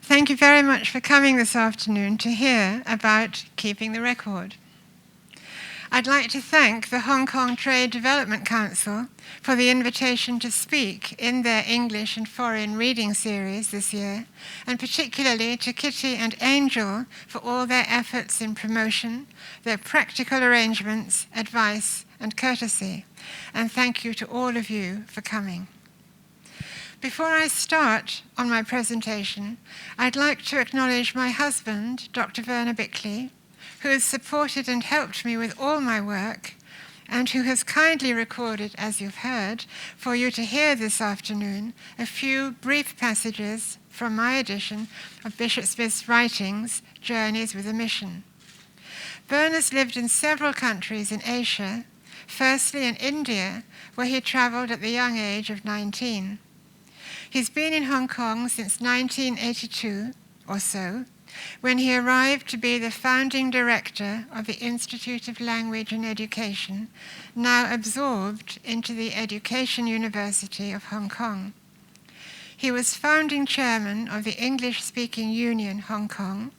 Thank you very much for coming this afternoon to hear about keeping the record. I'd like to thank the Hong Kong Trade Development Council for the invitation to speak in their English and foreign reading series this year, and particularly to Kitty and Angel for all their efforts in promotion, their practical arrangements, advice, and courtesy. And thank you to all of you for coming. Before I start on my presentation, I'd like to acknowledge my husband, Dr. Werner Bickley, who has supported and helped me with all my work, and who has kindly recorded, as you've heard, for you to hear this afternoon, a few brief passages from my edition of Bishop Smith's writings, Journeys with a Mission. Werner's lived in several countries in Asia, firstly in India, where he traveled at the young age of 19. He's been in Hong Kong since 1982 or so, when he arrived to be the founding director of the Institute of Language and Education, now absorbed into the Education University of Hong Kong. He was founding chairman of the English-speaking Union Hong Kong,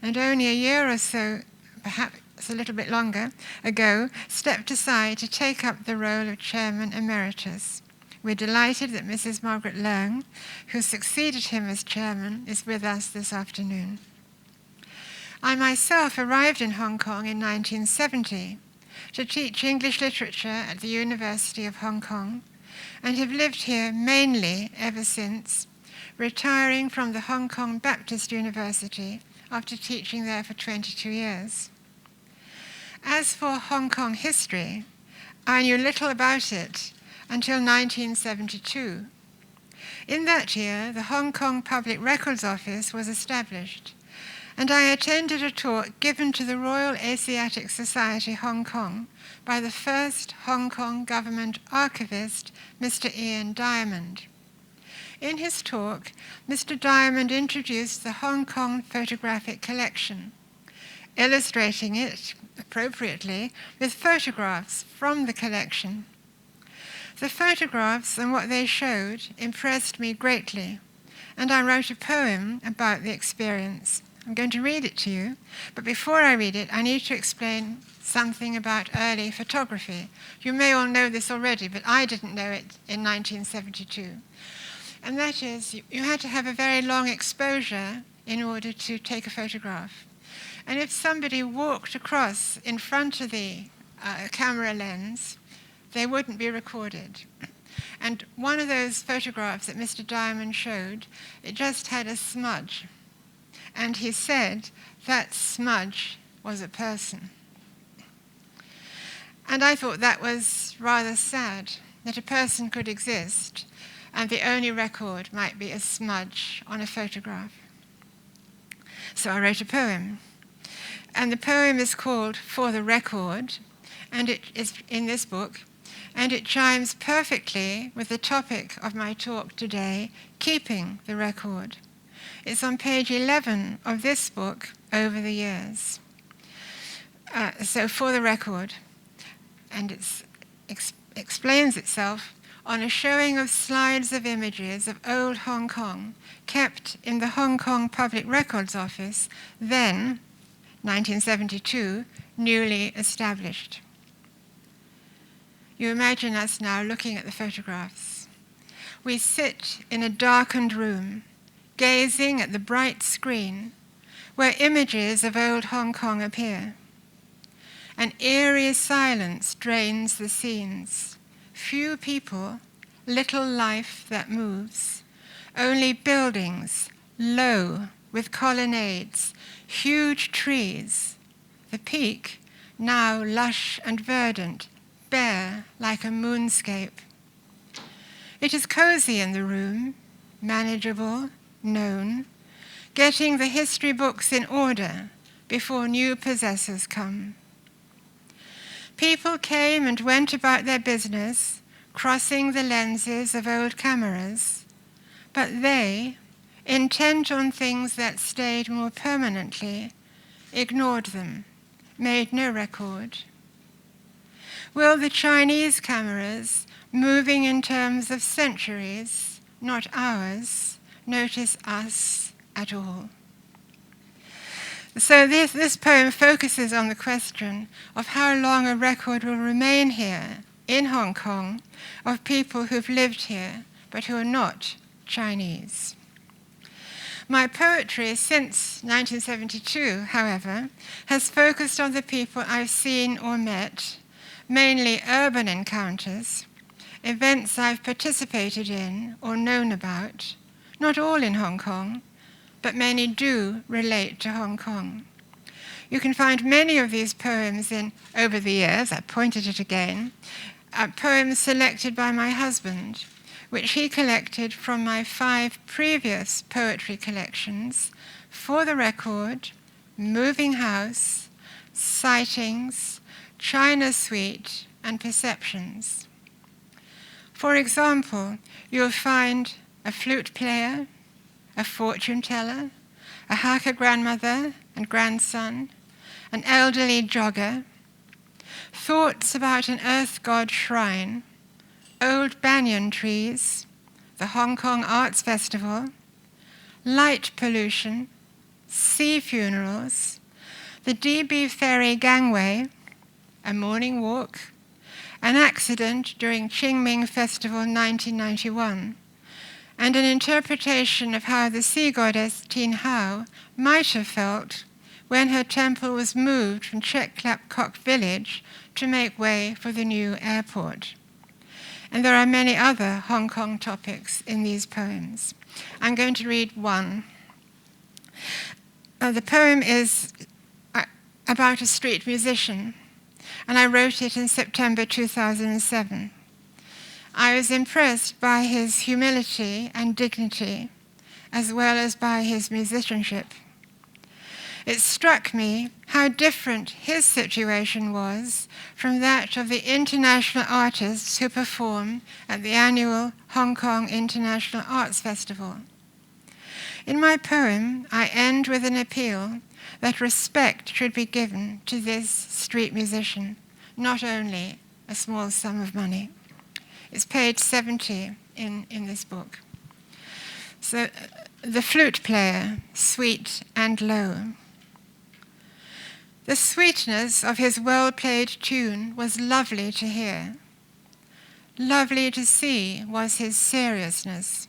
and only a year or so, perhaps a little bit longer, ago, stepped aside to take up the role of chairman emeritus. We're delighted that Mrs. Margaret Leung, who succeeded him as chairman, is with us this afternoon. I myself arrived in Hong Kong in 1970 to teach English literature at the University of Hong Kong, and have lived here mainly ever since, retiring from the Hong Kong Baptist University after teaching there for 22 years. As for Hong Kong history, I knew little about it until 1972. In that year, the Hong Kong Public Records Office was established, and I attended a talk given to the Royal Asiatic Society Hong Kong by the first Hong Kong government archivist, Mr. Ian Diamond. In his talk, Mr. Diamond introduced the Hong Kong Photographic Collection, illustrating it, appropriately, with photographs from the collection. The photographs and what they showed impressed me greatly, and I wrote a poem about the experience. I'm going to read it to you, but before I read it, I need to explain something about early photography. You may all know this already, but I didn't know it in 1972. And that is, you had to have a very long exposure in order to take a photograph. And if somebody walked across in front of the camera lens, they wouldn't be recorded. And one of those photographs that Mr. Diamond showed, it just had a smudge. And he said that smudge was a person. And I thought that was rather sad, that a person could exist, and the only record might be a smudge on a photograph. So I wrote a poem. And the poem is called For the Record, and it is in this book, and it chimes perfectly with the topic of my talk today, keeping the record. It's on page 11 of this book, Over the Years. So For the Record, and it explains itself on a showing of slides of images of old Hong Kong kept in the Hong Kong Public Records Office, then, 1972, newly established. You imagine us now looking at the photographs. We sit in a darkened room, gazing at the bright screen where images of old Hong Kong appear. An eerie silence drains the scenes. Few people, little life that moves. Only buildings, low, with colonnades, huge trees. The peak, now lush and verdant, bare like a moonscape. It is cozy in the room, manageable, known, getting the history books in order before new possessors come. People came and went about their business, crossing the lenses of old cameras, but they, intent on things that stayed more permanently, ignored them, made no record. Will the Chinese cameras, moving in terms of centuries, not hours, notice us at all? So this poem focuses on the question of how long a record will remain here in Hong Kong of people who've lived here but who are not Chinese. My poetry since 1972, however, has focused on the people I've seen or met, mainly urban encounters, events I've participated in or known about, not all in Hong Kong, but many do relate to Hong Kong. You can find many of these poems in, over the years, I pointed it again, poems selected by my husband, which he collected from my 5 previous poetry collections, For the Record, Moving House, Sightings, China Suite, and Perceptions. For example, you'll find a flute player, a fortune teller, a Hakka grandmother and grandson, an elderly jogger, thoughts about an earth god shrine, old banyan trees, the Hong Kong Arts Festival, light pollution, sea funerals, the DB ferry gangway, a morning walk, an accident during Qingming Festival 1991, and an interpretation of how the sea goddess Tin Hao might have felt when her temple was moved from Chek Klap Kok village to make way for the new airport. And there are many other Hong Kong topics in these poems. I'm going to read one. The poem is about a street musician, and I wrote it in September 2007. I was impressed by his humility and dignity, as well as by his musicianship. It struck me how different his situation was from that of the international artists who perform at the annual Hong Kong International Arts Festival. In my poem, I end with an appeal that respect should be given to this street musician, not only a small sum of money. It's page 70 in this book. So, the flute player, sweet and low. The sweetness of his well-played tune was lovely to hear. Lovely to see was his seriousness.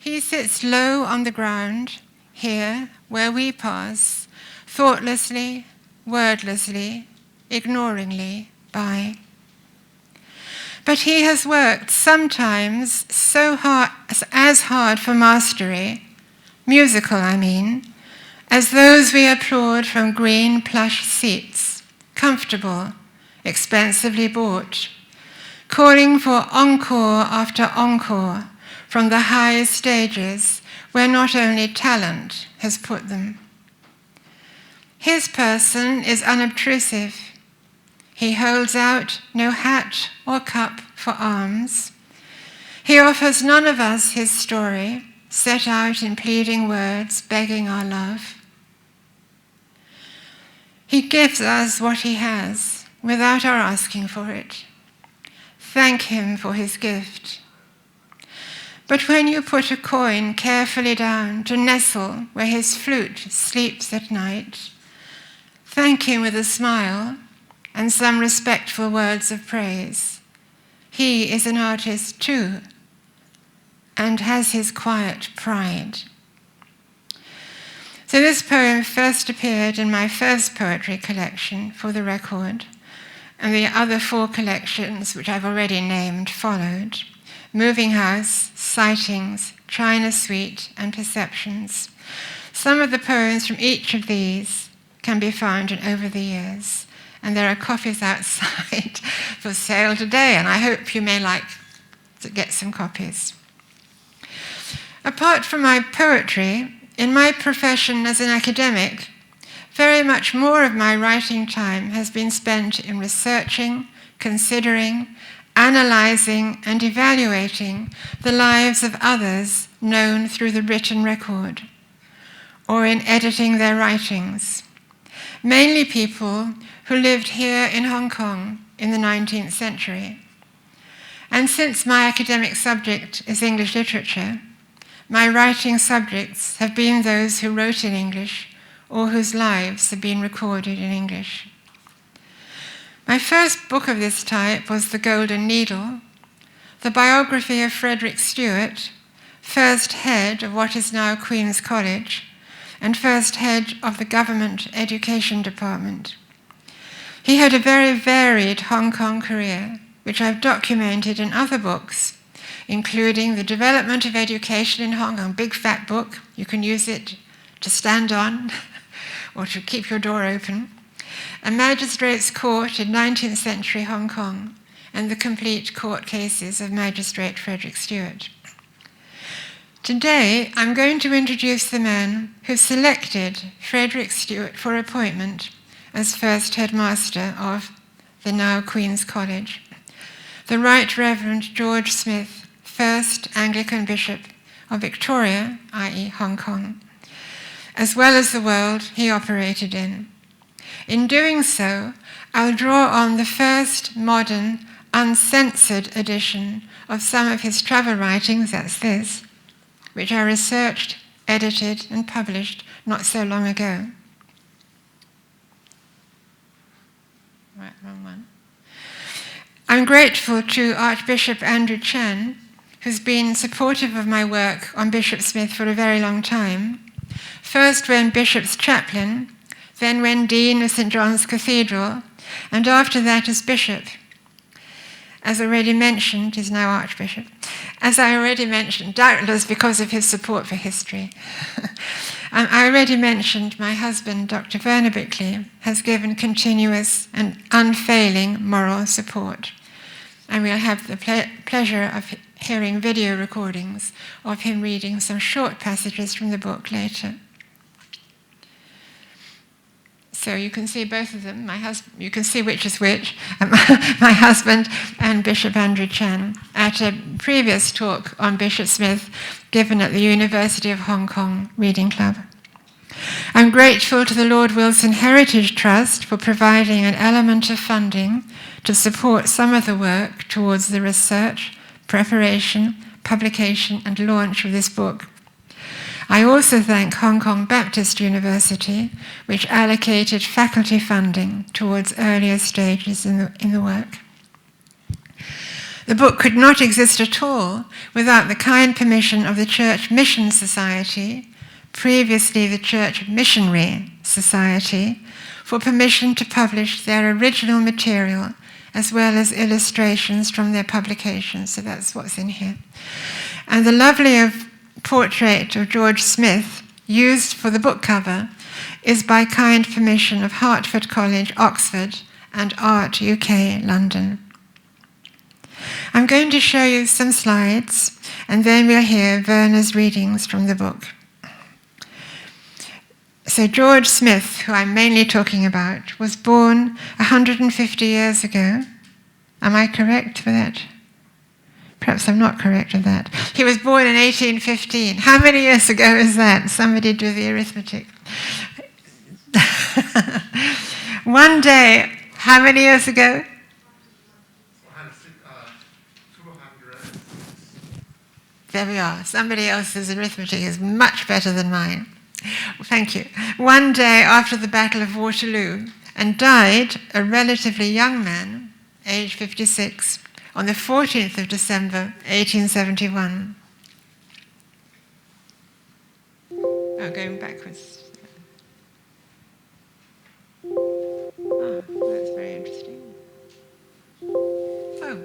He sits low on the ground, here where we pass, thoughtlessly, wordlessly, ignoringly by. But he has worked sometimes so hard, as hard for mastery, musical I mean, as those we applaud from green plush seats, comfortable, expensively bought, calling for encore after encore from the high stages where not only talent has put them. His person is unobtrusive. He holds out no hat or cup for alms. He offers none of us his story, set out in pleading words, begging our love. He gives us what he has, without our asking for it. Thank him for his gift. But when you put a coin carefully down to nestle where his flute sleeps at night, thank him with a smile and some respectful words of praise. He is an artist too, and has his quiet pride. So this poem first appeared in my first poetry collection, For the Record, and the other 4 collections, which I've already named, followed: Moving House, Sightings, China Suite, and Perceptions. Some of the poems from each of these can be found in Over the Years, and there are copies outside for sale today, and I hope you may like to get some copies. Apart from my poetry, in my profession as an academic, very much more of my writing time has been spent in researching, considering, analyzing, and evaluating the lives of others known through the written record, or in editing their writings, mainly people who lived here in Hong Kong in the 19th century. And since my academic subject is English literature, my writing subjects have been those who wrote in English or whose lives have been recorded in English. My first book of this type was The Golden Needle, the biography of Frederick Stuart, first head of what is now Queen's College, and first head of the Government Education Department. He had a very varied Hong Kong career, which I've documented in other books, including The Development of Education in Hong Kong, big fat book. You can use it to stand on or to keep your door open. A Magistrate's Court in 19th century Hong Kong, and the complete court cases of Magistrate Frederick Stuart. Today, I'm going to introduce the man who selected Frederick Stuart for appointment as first headmaster of the now Queen's College, the Right Reverend George Smith, first Anglican Bishop of Victoria, i.e. Hong Kong, as well as the world he operated in. In doing so, I'll draw on the first modern, uncensored edition of some of his travel writings, that's this, which I researched, edited, and published not so long ago. Right, wrong one. I'm grateful to Archbishop Andrew Chan, who's been supportive of my work on Bishop Smith for a very long time, first when Bishop's chaplain, then when Dean of St. John's Cathedral, and after that as Bishop. As already mentioned, he's now Archbishop. As I already mentioned, doubtless because of his support for history. I already mentioned my husband, Dr. Werner Bickley, has given continuous and unfailing moral support. And we'll have the pleasure of hearing video recordings of him reading some short passages from the book later. So you can see both of them. You can see which is which. My husband and Bishop Andrew Chan at a previous talk on Bishop Smith given at the University of Hong Kong Reading Club. I'm grateful to the Lord Wilson Heritage Trust for providing an element of funding to support some of the work towards the research, preparation, publication, and launch of this book. I also thank Hong Kong Baptist University, which allocated faculty funding towards earlier stages in the work. The book could not exist at all without the kind permission of the Church Mission Society, previously the Church Missionary Society, for permission to publish their original material as well as illustrations from their publications. So that's what's in here. And the lovely portrait of George Smith, used for the book cover, is by kind permission of Hertford College, Oxford, and Art UK, London. I'm going to show you some slides, and then we'll hear Werner's readings from the book. So George Smith, who I'm mainly talking about, was born 150 years ago. Am I correct for that? Perhaps I'm not correct with that. He was born in 1815. How many years ago is that? Somebody do the arithmetic. One day, how many years ago? 200. There we are. Somebody else's arithmetic is much better than mine. Thank you. One day after the Battle of Waterloo, and died a relatively young man, age 56, on the 14th of December, 1871. Oh, going backwards. Oh, that's very interesting. Oh.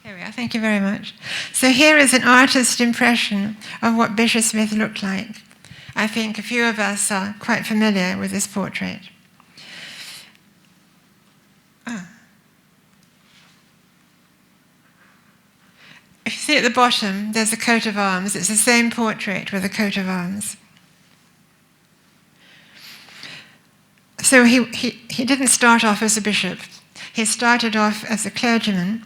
Here we are, thank you very much. So here is an artist's impression of what Bishop Smith looked like. I think a few of us are quite familiar with this portrait. If you see at the bottom, there's a coat of arms. It's the same portrait with a coat of arms. So he didn't start off as a bishop. He started off as a clergyman,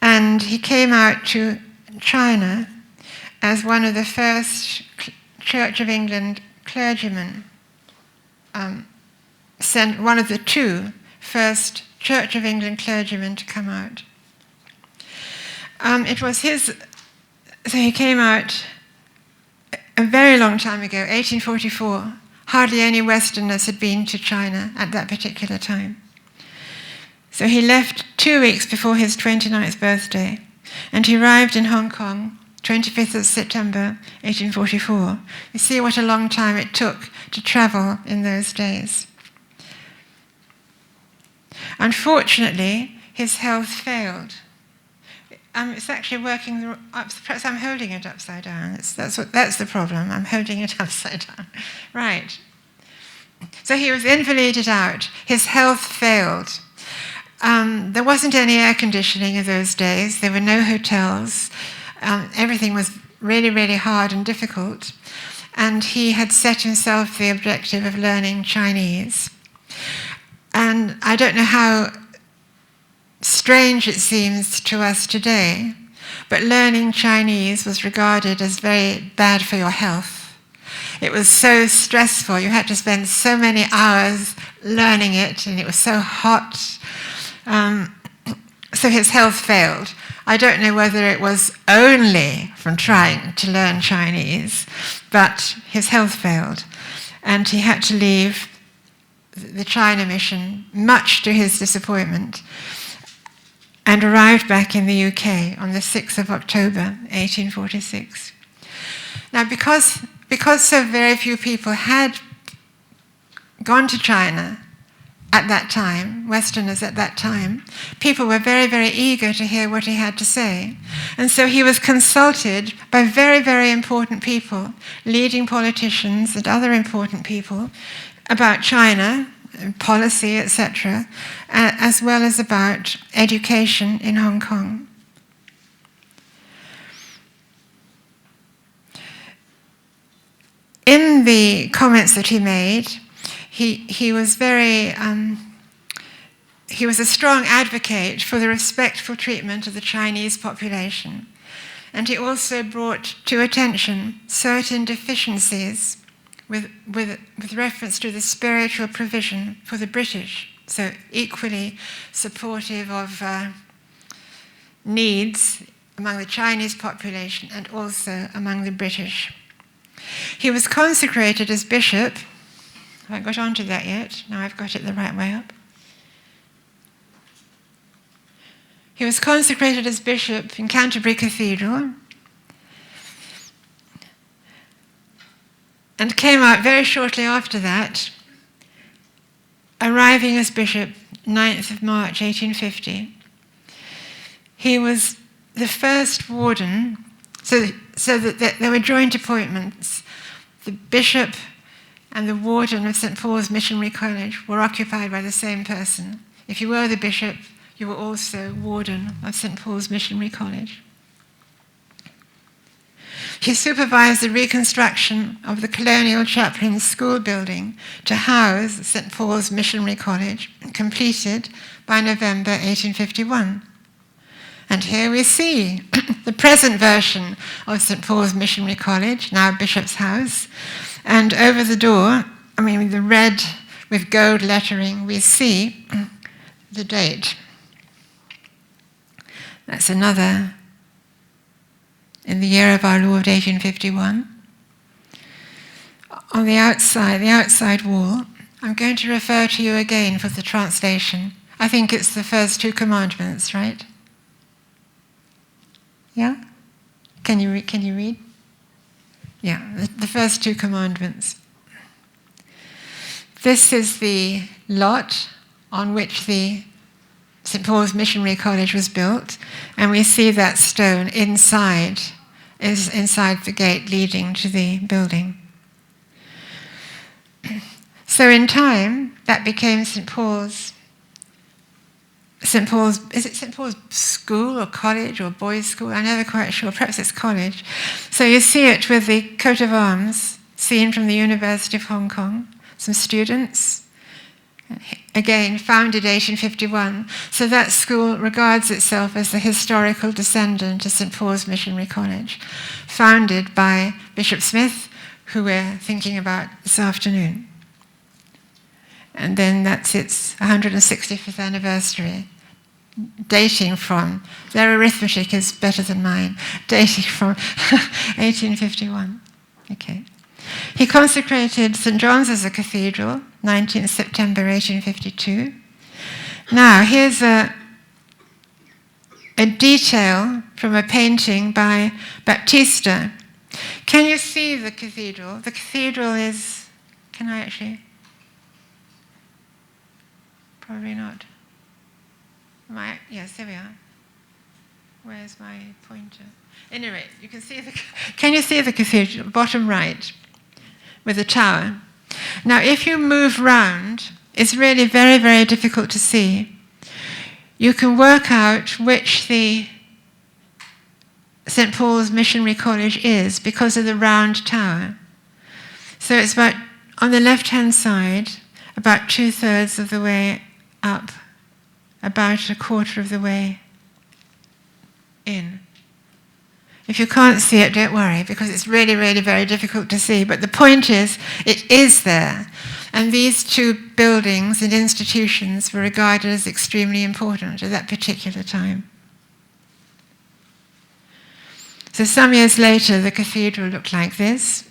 and he came out to China as one of the first Church of England clergymen, one of the two first Church of England clergyman to come out. It was his, so he came out a very long time ago, 1844. Hardly any Westerners had been to China at that particular time. So he left 2 weeks before his 29th birthday, and he arrived in Hong Kong 25th of September 1844. You see what a long time it took to travel in those days. Unfortunately, his health failed. It's actually working, perhaps I'm holding it upside down. That's the problem, I'm holding it upside down. Right. So he was invalided out. His health failed. There wasn't any air conditioning in those days. There were no hotels. Everything was really, really hard and difficult. And he had set himself the objective of learning Chinese. And I don't know how strange it seems to us today, but learning Chinese was regarded as very bad for your health. It was so stressful. You had to spend so many hours learning it, and it was so hot. So his health failed. I don't know whether it was only from trying to learn Chinese, but his health failed. And he had to leave the China mission, much to his disappointment, and arrived back in the UK on the 6th of October, 1846. Now, because so very few people had gone to China at that time, Westerners at that time, people were very, very eager to hear what he had to say. And so he was consulted by very, very important people, leading politicians and other important people, about China, policy, etc., as well as about education in Hong Kong. In the comments that he made, he was a strong advocate for the respectful treatment of the Chinese population, and he also brought to attention certain deficiencies with reference to the spiritual provision for the British, so equally supportive of needs among the Chinese population and also among the British. He was consecrated as bishop. I haven't got onto that yet. Now I've got it the right way up. He was consecrated as bishop in Canterbury Cathedral and came out very shortly after that, arriving as bishop 9th of March 1850. He was the first warden, so that there were joint appointments. The bishop and the warden of St. Paul's Missionary College were occupied by the same person. If you were the bishop, you were also warden of St. Paul's Missionary College. He supervised the reconstruction of the colonial chaplain's school building to house St. Paul's Missionary College, completed by November 1851. And here we see the present version of St. Paul's Missionary College, now Bishop's House. And over the door, the red with gold lettering, we see the date. That's another, in the year of our Lord, 1851. On the outside wall, I'm going to refer to you again for the translation. I think it's the first two commandments, right? Yeah? Can you read? Yeah, the first two commandments. This is the lot on which the St. Paul's Missionary College was built, and we see that stone inside the gate leading to the building. So in time, that became St. Paul's, is it St. Paul's school or college or boys' school? I'm never quite sure, perhaps it's college. So you see it with the coat of arms, seen from the University of Hong Kong, some students, again, founded 1851. So that school regards itself as the historical descendant of St. Paul's Missionary College, founded by Bishop Smith, who we're thinking about this afternoon. And then that's its 165th anniversary, dating from, their arithmetic is better than mine, dating from 1851. Okay. He consecrated St. John's as a cathedral, 19th September 1852. Now, here's a detail from a painting by Baptista. Can you see the cathedral? The cathedral is, can I actually? Probably not. Yes, there we are. Where's my pointer? Anyway, you can see can you see the cathedral, bottom right, with the tower? Now, if you move round, it's really very, very difficult to see. You can work out which the St. Paul's Missionary College is because of the round tower. So it's about, on the left-hand side, about 2/3 of the way up, about 1/4 of the way in. If you can't see it, don't worry, because it's really, really very difficult to see. But the point is, it is there. And these two buildings and institutions were regarded as extremely important at that particular time. So some years later, the cathedral looked like this.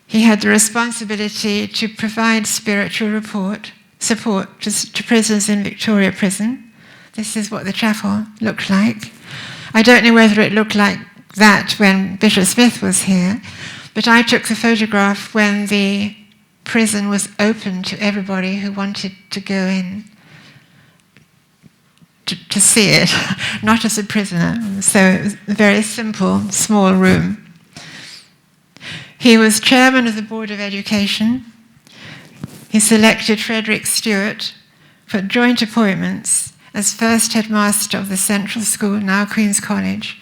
He had the responsibility to provide spiritual support to prisoners in Victoria Prison. This is what the chapel looked like. I don't know whether it looked like that when Bishop Smith was here, but I took the photograph when the prison was open to everybody who wanted to go in to see it, not as a prisoner. So it was a very simple, small room. He was chairman of the Board of Education. He selected Frederick Stewart for joint appointments as first headmaster of the Central School, now Queen's College,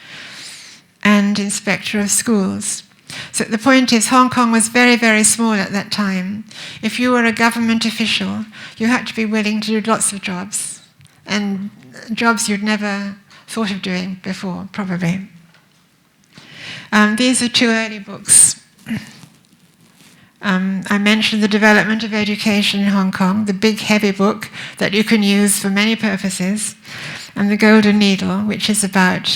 and inspector of schools. So the point is, Hong Kong was very, very small at that time. If you were a government official, you had to be willing to do lots of jobs, and jobs you'd never thought of doing before, probably. These are two early books. I mentioned The Development of Education in Hong Kong, the big heavy book that you can use for many purposes, and The Golden Needle, which is about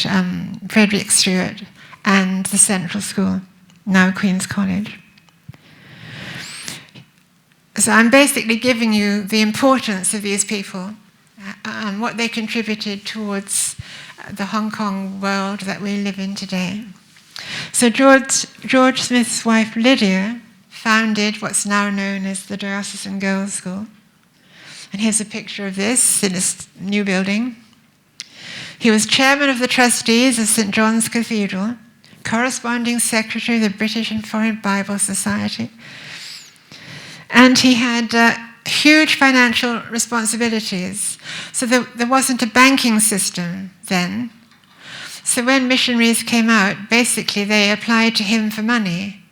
Frederick Stewart and the Central School, now Queen's College. So I'm basically giving you the importance of these people, what they contributed towards the Hong Kong world that we live in today. So George Smith's wife Lydia founded what's now known as the Diocesan Girls' School. And here's a picture of this in this new building. He was chairman of the trustees of St. John's Cathedral, corresponding secretary of the British and Foreign Bible Society. And he had huge financial responsibilities. So there wasn't a banking system then. So when missionaries came out, basically they applied to him for money.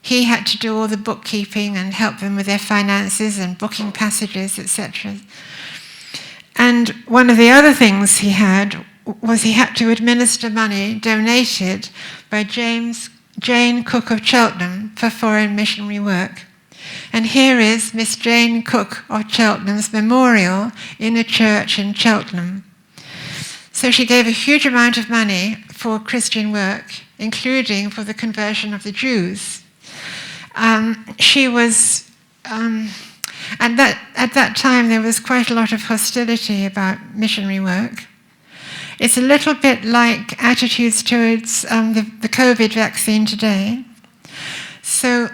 He had to do all the bookkeeping and help them with their finances and booking passages, etc. And one of the other things he had was he had to administer money donated by Jane Cook of Cheltenham for foreign missionary work. And here is Miss Jane Cook of Cheltenham's memorial in a church in Cheltenham. So she gave a huge amount of money for Christian work, including for the conversion of the Jews. She was, at that time there was quite a lot of hostility about missionary work. It's a little bit like attitudes towards the COVID vaccine today. So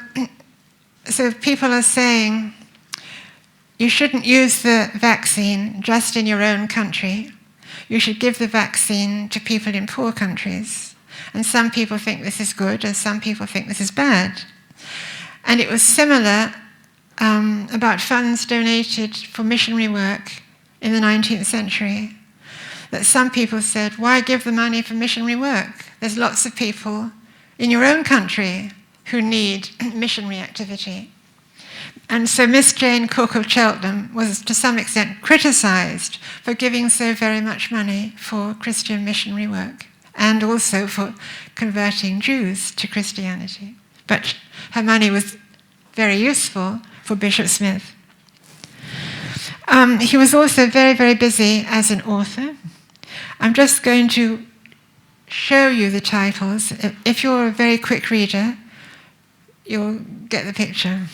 people are saying you shouldn't use the vaccine just in your own country. You should give the vaccine to people in poor countries. And some people think this is good, and some people think this is bad. And it was similar about funds donated for missionary work in the 19th century. That some people said, why give the money for missionary work? There's lots of people in your own country who need missionary activity. And so Miss Jane Cook of Cheltenham was to some extent criticized for giving so very much money for Christian missionary work and also for converting Jews to Christianity. But her money was very useful for Bishop Smith. He was also very, very busy as an author. I'm just going to show you the titles. If you're a very quick reader, you'll get the picture.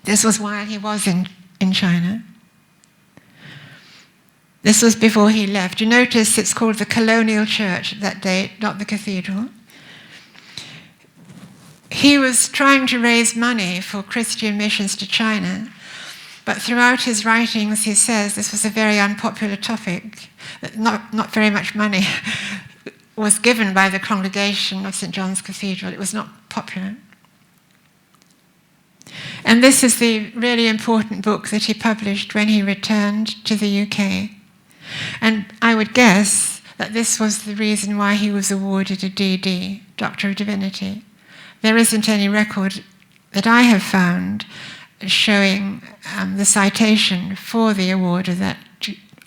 This was while he was in China. This was before he left. You notice it's called the Colonial Church at that date, not the cathedral. He was trying to raise money for Christian missions to China, but throughout his writings he says this was a very unpopular topic, that not very much money was given by the congregation of St. John's Cathedral. It was not popular. And this is the really important book that he published when he returned to the UK. And I would guess that this was the reason why he was awarded a DD, Doctor of Divinity. There isn't any record that I have found showing the citation for the award of that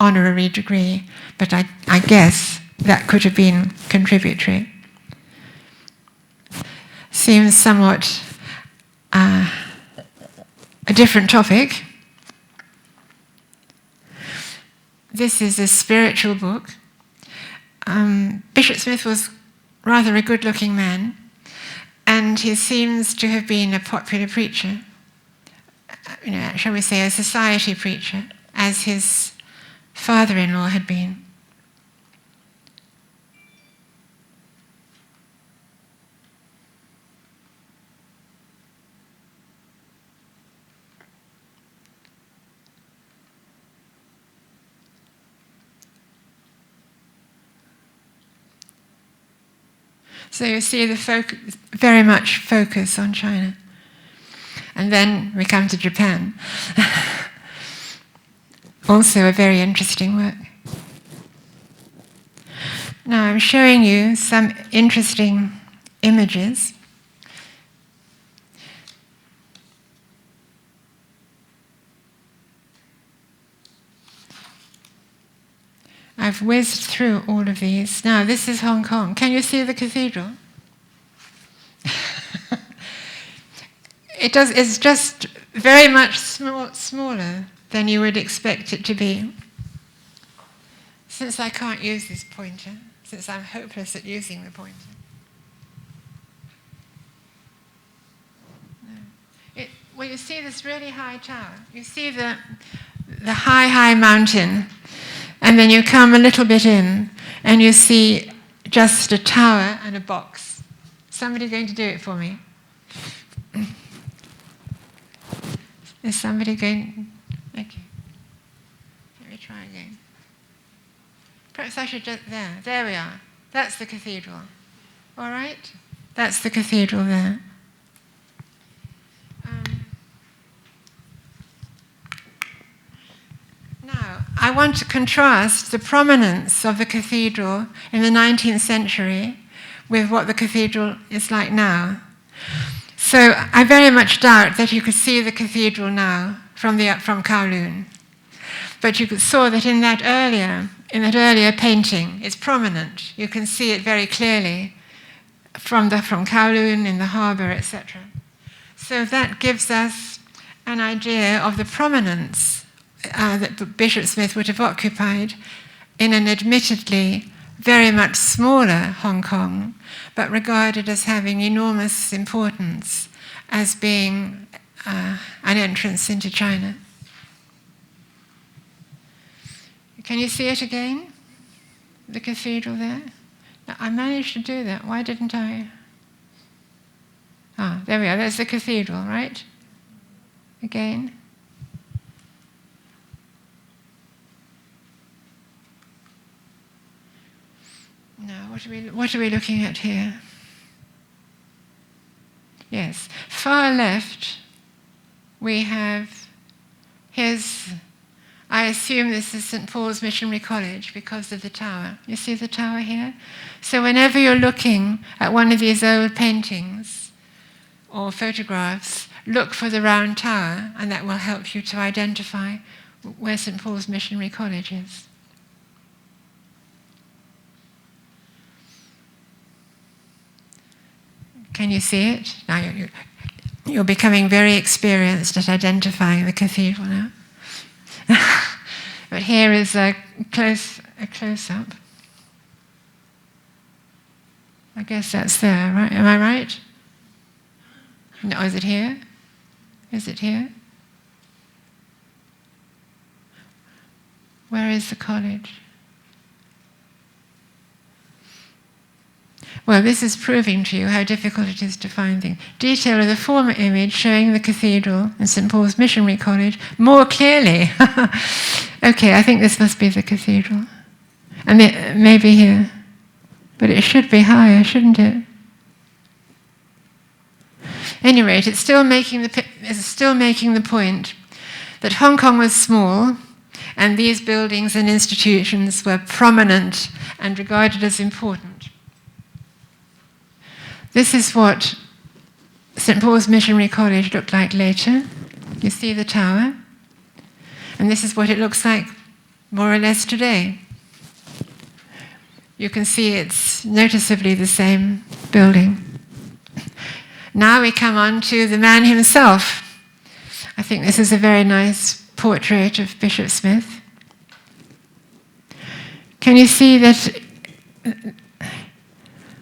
honorary degree, but I guess that could have been contributory. Seems somewhat a different topic. This is a spiritual book. Bishop Smith was rather a good-looking man, and he seems to have been a popular preacher, shall we say a society preacher, as his father-in-law had been. So you see the very much focus on China. And then we come to Japan. Also a very interesting work. Now I'm showing you some interesting images. I've whizzed through all of these. Now, this is Hong Kong. Can you see the cathedral? It's just very much smaller than you would expect it to be. Since I can't use this pointer, since I'm hopeless at using the pointer. No. Well, you see this really high tower. You see the high mountain. And then you come a little bit in, and you see just a tower and a box. Somebody going to do it for me? Is somebody going? Okay. Let me try again. Perhaps I should just, there we are. That's the cathedral. All right? That's the cathedral there. Now, I want to contrast the prominence of the cathedral in the 19th century with what the cathedral is like now. So I very much doubt that you could see the cathedral now from Kowloon. But you saw that in that earlier painting, it's prominent. You can see it very clearly from Kowloon in the harbour, etc. So that gives us an idea of the prominence that Bishop Smith would have occupied in an admittedly very much smaller Hong Kong, but regarded as having enormous importance as being an entrance into China. Can you see it again? The cathedral there? Now, I managed to do that. Why didn't I? Ah, there we are. There's the cathedral, right? Again. Now, what are we looking at here? Yes, far left, we have I assume this is St. Paul's Missionary College because of the tower. You see the tower here? So whenever you're looking at one of these old paintings or photographs, look for the round tower, and that will help you to identify where St. Paul's Missionary College is. Can you see it? Now you're becoming very experienced at identifying the cathedral now. But here is a close-up. I guess that's there, right? Am I right? No, is it here? Is it here? Where is the college? Well, this is proving to you how difficult it is to find things. Detail of the former image showing the cathedral and St. Paul's Missionary College more clearly. Okay, I think this must be the cathedral. And it may be here. But it should be higher, shouldn't it? At any rate, it's still making the point that Hong Kong was small, and these buildings and institutions were prominent and regarded as important. This is what St. Paul's Missionary College looked like later. You see the tower? And this is what it looks like more or less today. You can see it's noticeably the same building. Now we come on to the man himself. I think this is a very nice portrait of Bishop Smith. Can you see that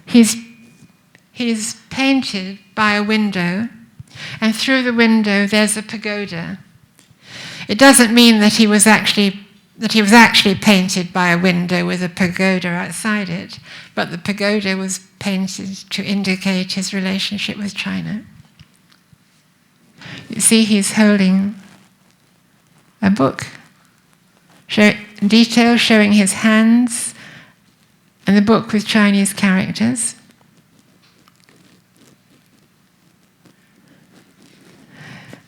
he's painted by a window, and through the window there's a pagoda. It doesn't mean that he was actually painted by a window with a pagoda outside it, but the pagoda was painted to indicate his relationship with China. You see he's holding a book, detail showing his hands, and the book with Chinese characters.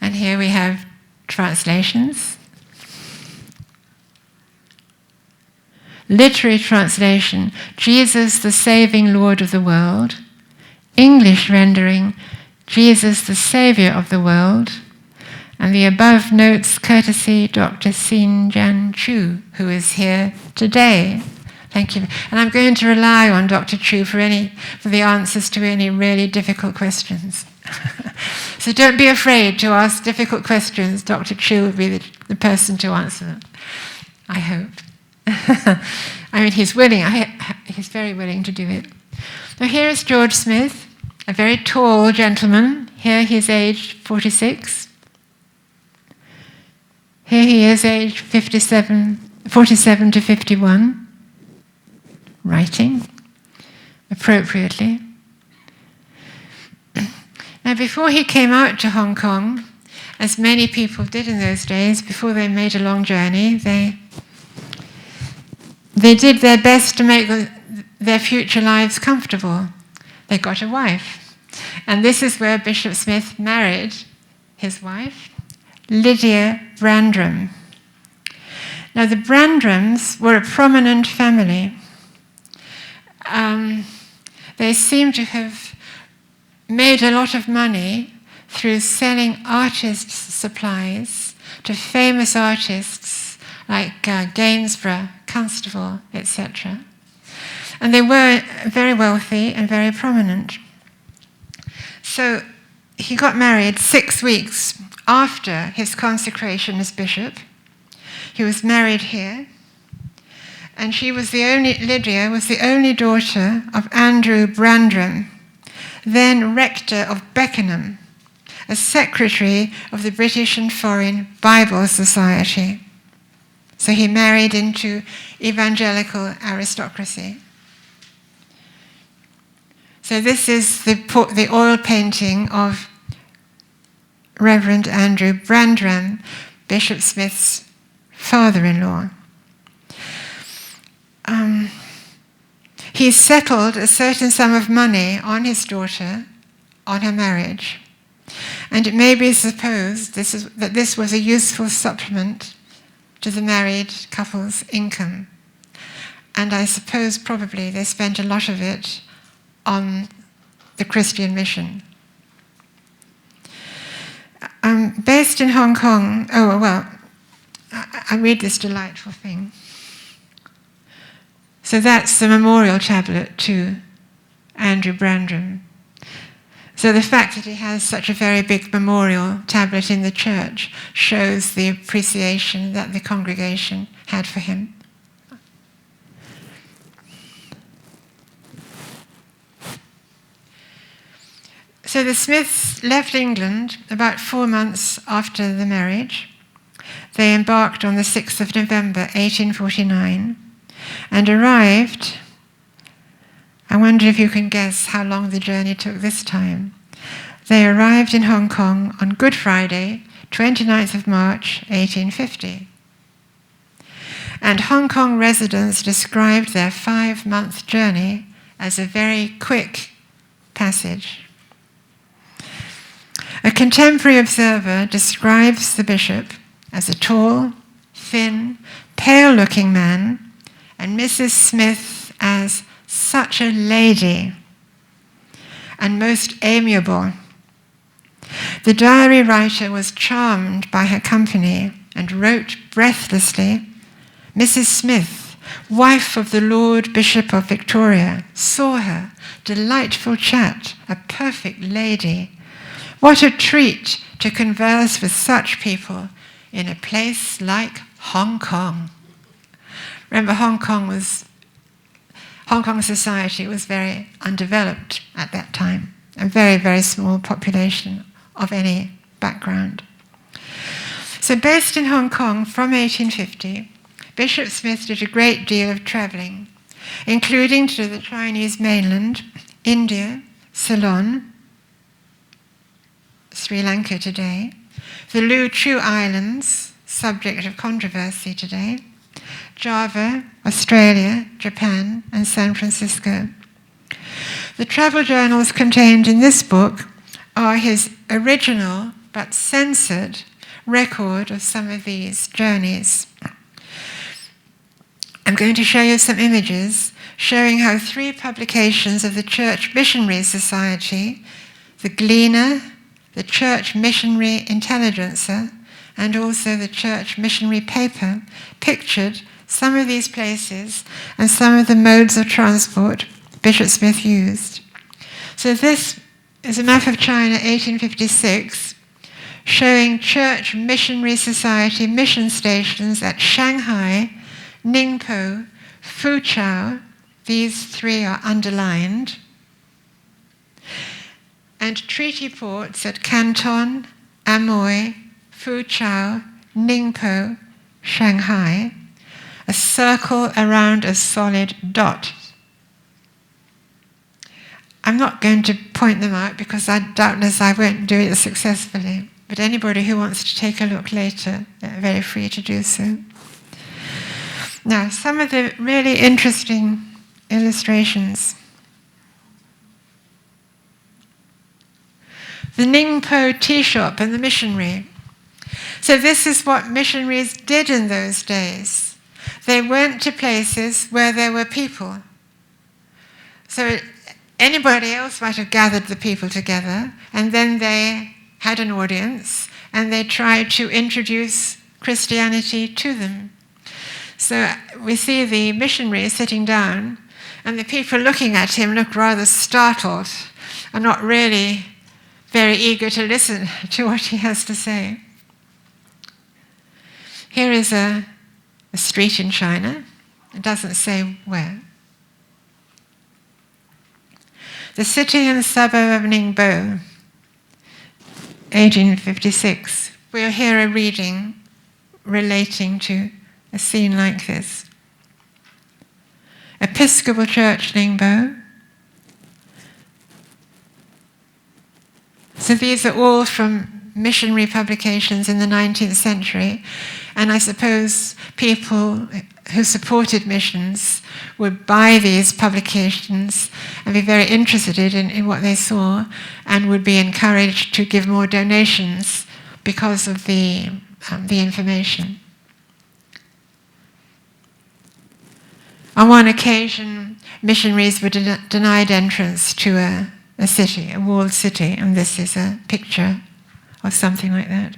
And here we have translations. Literary translation, Jesus the saving Lord of the world. English rendering, Jesus the Saviour of the world. And the above notes courtesy Dr. Xin Jan Chu, who is here today. Thank you. And I'm going to rely on Dr. Chu for the answers to any really difficult questions. So don't be afraid to ask difficult questions. Dr. Chu will be the person to answer them, I hope. I mean, he's willing. He's very willing to do it. Now here is George Smith, a very tall gentleman. Here he's aged 46. Here he is aged 47 to 51, writing appropriately. Now, before he came out to Hong Kong, as many people did in those days, before they made a long journey, they did their best to make their future lives comfortable. They got a wife. And this is where Bishop Smith married his wife, Lydia Brandram. Now, the Brandrams were a prominent family. They seem to have made a lot of money through selling artists' supplies to famous artists like Gainsborough, Constable, etc. And they were very wealthy and very prominent. So he got married 6 weeks after his consecration as bishop. He was married here. And Lydia was the only daughter of Andrew Brandram, then rector of Beckenham, as secretary of the British and Foreign Bible Society. So he married into evangelical aristocracy. So this is the oil painting of Reverend Andrew Brandram, Bishop Smith's father-in-law. He settled a certain sum of money on his daughter on her marriage. And it may be supposed that this was a useful supplement to the married couple's income. And I suppose probably they spent a lot of it on the Christian mission. Based in Hong Kong, I read this delightful thing. So that's the memorial tablet to Andrew Brandram. So the fact that he has such a very big memorial tablet in the church shows the appreciation that the congregation had for him. So the Smiths left England about 4 months after the marriage. They embarked on the 6th of November 1849 and arrived. I wonder if you can guess how long the journey took this time. They arrived in Hong Kong on Good Friday, 29th of March 1850. And Hong Kong residents described their 5-month journey as a very quick passage. A contemporary observer describes the bishop as a tall, thin, pale-looking man, and Mrs. Smith as such a lady and most amiable. The diary writer was charmed by her company and wrote breathlessly, "Mrs. Smith, wife of the Lord Bishop of Victoria, saw her, delightful chat, a perfect lady. What a treat to converse with such people in a place like Hong Kong." Remember, Hong Kong society was very undeveloped at that time, a very, very small population of any background. So based in Hong Kong from 1850, Bishop Smith did a great deal of travelling, including to the Chinese mainland, India, Ceylon, Sri Lanka today, the Luchu Islands, subject of controversy today, Java, Australia, Japan, and San Francisco. The travel journals contained in this book are his original but censored record of some of these journeys. I'm going to show you some images showing how 3 publications of the Church Missionary Society, the Gleaner, the Church Missionary Intelligencer, and also the Church Missionary Paper, pictured some of these places and some of the modes of transport Bishop Smith used. So this is a map of China, 1856, showing Church Missionary Society mission stations at Shanghai, Ningpo, Fuzhou. These 3 are underlined. And treaty ports at Canton, Amoy, Fuzhou, Ningpo, Shanghai, a circle around a solid dot. I'm not going to point them out because doubtless I won't do it successfully, but anybody who wants to take a look later, they're very free to do so. Now, some of the really interesting illustrations. The Ningpo tea shop and the missionary. So this is what missionaries did in those days. They went to places where there were people. So anybody else might have gathered the people together, and then they had an audience, and they tried to introduce Christianity to them. So we see the missionary sitting down, and the people looking at him look rather startled and not really very eager to listen to what he has to say. Here is a street in China. It doesn't say where. The city and suburb of Ningbo, 1856. We'll hear a reading relating to a scene like this. Episcopal Church, Ningbo. So these are all from missionary publications in the 19th century, and I suppose people who supported missions would buy these publications and be very interested in what they saw, and would be encouraged to give more donations because of the information. On one occasion, missionaries were denied entrance to a city, a walled city, and this is a picture of something like that.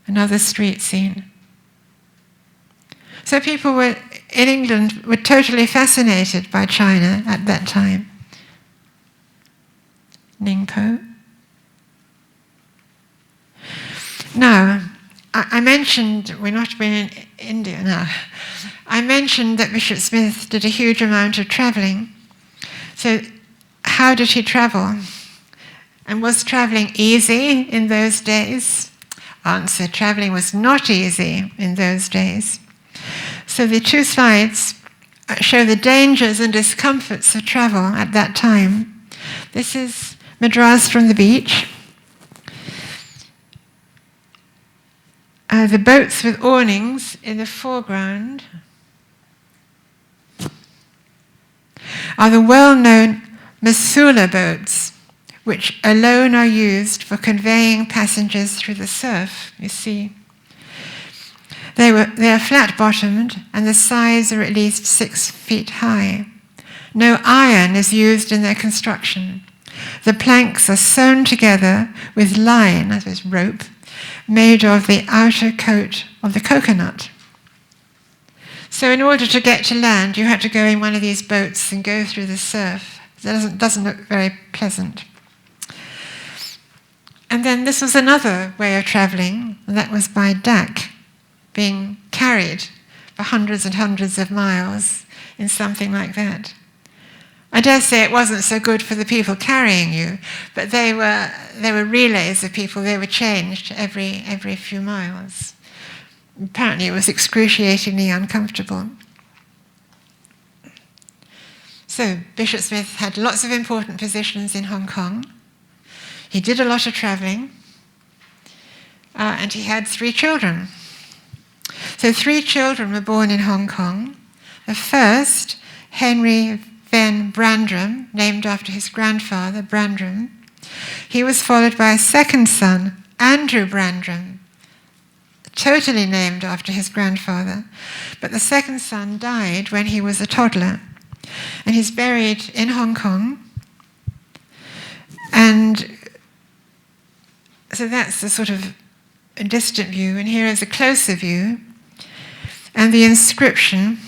Another street scene. So people in England were totally fascinated by China at that time. Ningpo. Now, I mentioned, we're not in India now, I mentioned that Bishop Smith did a huge amount of travelling. So how did he travel? And was travelling easy in those days? Answer, travelling was not easy in those days. So the two slides show the dangers and discomforts of travel at that time. This is Madras from the beach. The boats with awnings in the foreground are the well-known Masula boats, which alone are used for conveying passengers through the surf, you see. They are flat-bottomed, and the sides are at least 6 feet high. No iron is used in their construction. The planks are sewn together with line, that is rope, made of the outer coat of the coconut. So in order to get to land, you had to go in one of these boats and go through the surf. It doesn't look very pleasant. And then this was another way of travelling, and that was by dak, being carried for hundreds and hundreds of miles in something like that. I dare say it wasn't so good for the people carrying you, but they were relays of people. They were changed every few miles. Apparently it was excruciatingly uncomfortable. So Bishop Smith had lots of important positions in Hong Kong. He did a lot of travelling, and he had 3 children. So 3 children were born in Hong Kong. The first, Henry Van Brandram, named after his grandfather, Brandram. He was followed by a second son, Andrew Brandram, totally named after his grandfather. But the second son died when he was a toddler, and he's buried in Hong Kong. And so that's the sort of a distant view, and here is a closer view. And the inscription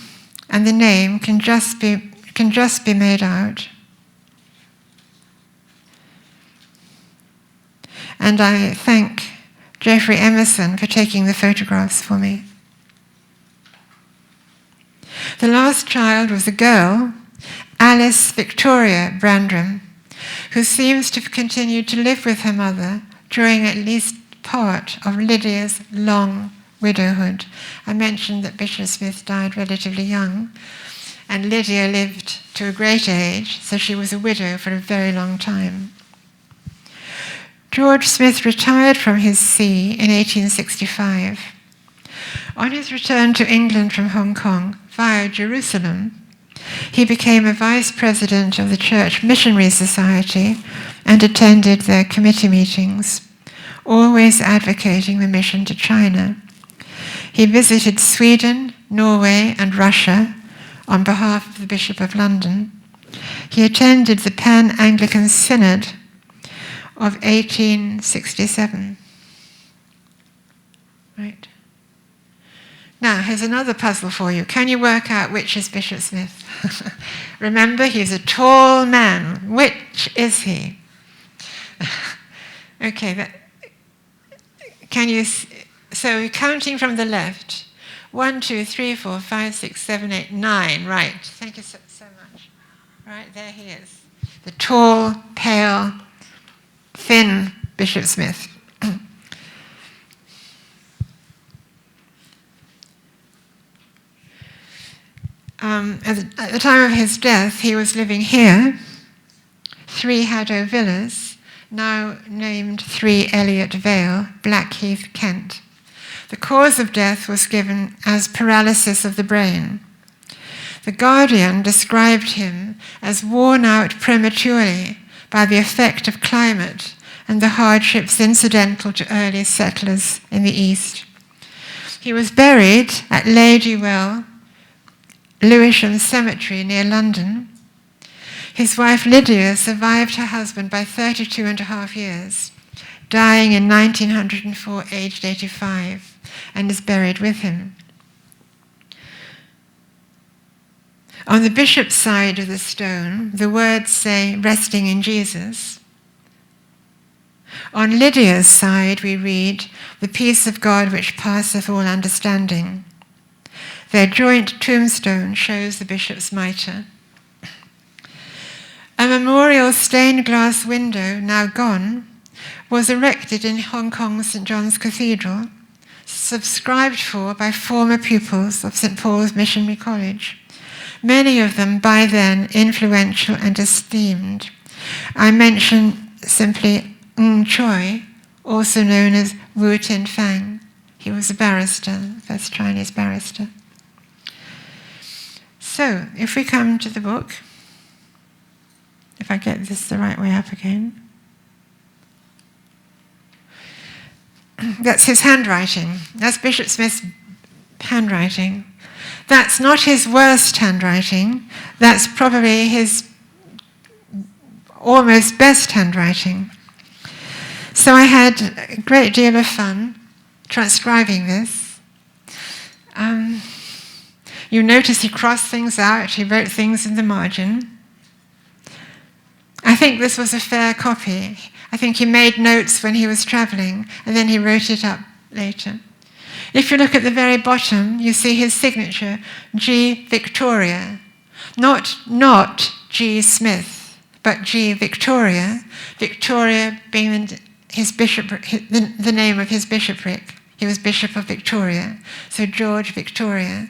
and the name can just be made out. And I thank Jeffrey Emerson for taking the photographs for me. The last child was a girl, Alice Victoria Brandram, who seems to have continued to live with her mother during at least part of Lydia's long widowhood. I mentioned that Bishop Smith died relatively young, and Lydia lived to a great age, so she was a widow for a very long time. George Smith retired from his see in 1865. On his return to England from Hong Kong via Jerusalem, he became a vice president of the Church Missionary Society and attended their committee meetings, always advocating the mission to China. He visited Sweden, Norway, and Russia on behalf of the Bishop of London. He attended the Pan-Anglican Synod of 1867. Right. Now, here's another puzzle for you. Can you work out which is Bishop Smith? Remember, he's a tall man. Which is he? Okay, can you... So counting from the left, 1, 2, 3, 4, 5, 6, 7, 8, 9. Right. Thank you so much. Right, there he is. The tall, pale, thin Bishop Smith. At the time of his death, he was living here, 3 Haddow Villas, now named 3 Elliot Vale, Blackheath, Kent. The cause of death was given as paralysis of the brain. The Guardian described him as worn out prematurely by the effect of climate and the hardships incidental to early settlers in the East. He was buried at Ladywell, Lewisham Cemetery near London. His wife Lydia survived her husband by 32.5 years, dying in 1904, aged 85, and is buried with him. On the bishop's side of the stone, the words say, "Resting in Jesus." On Lydia's side we read, "The peace of God which passeth all understanding." Their joint tombstone shows the bishop's mitre. A memorial stained glass window, now gone, was erected in Hong Kong's St. John's Cathedral, subscribed for by former pupils of St. Paul's Missionary College, many of them by then influential and esteemed. I mention simply Ng Choi, also known as Wu Tin Fang. He was a barrister, first Chinese barrister. So, if we come to the book, if I get this the right way up again. That's his handwriting. That's Bishop Smith's handwriting. That's not his worst handwriting. That's probably his almost best handwriting. So I had a great deal of fun transcribing this. You notice he crossed things out, he wrote things in the margin. I think this was a fair copy. I think he made notes when he was travelling, and then he wrote it up later. If you look at the very bottom, you see his signature, G. Victoria. Not G. Smith, but G. Victoria. Victoria being his bishopric, the name of his bishopric. He was Bishop of Victoria, so George Victoria.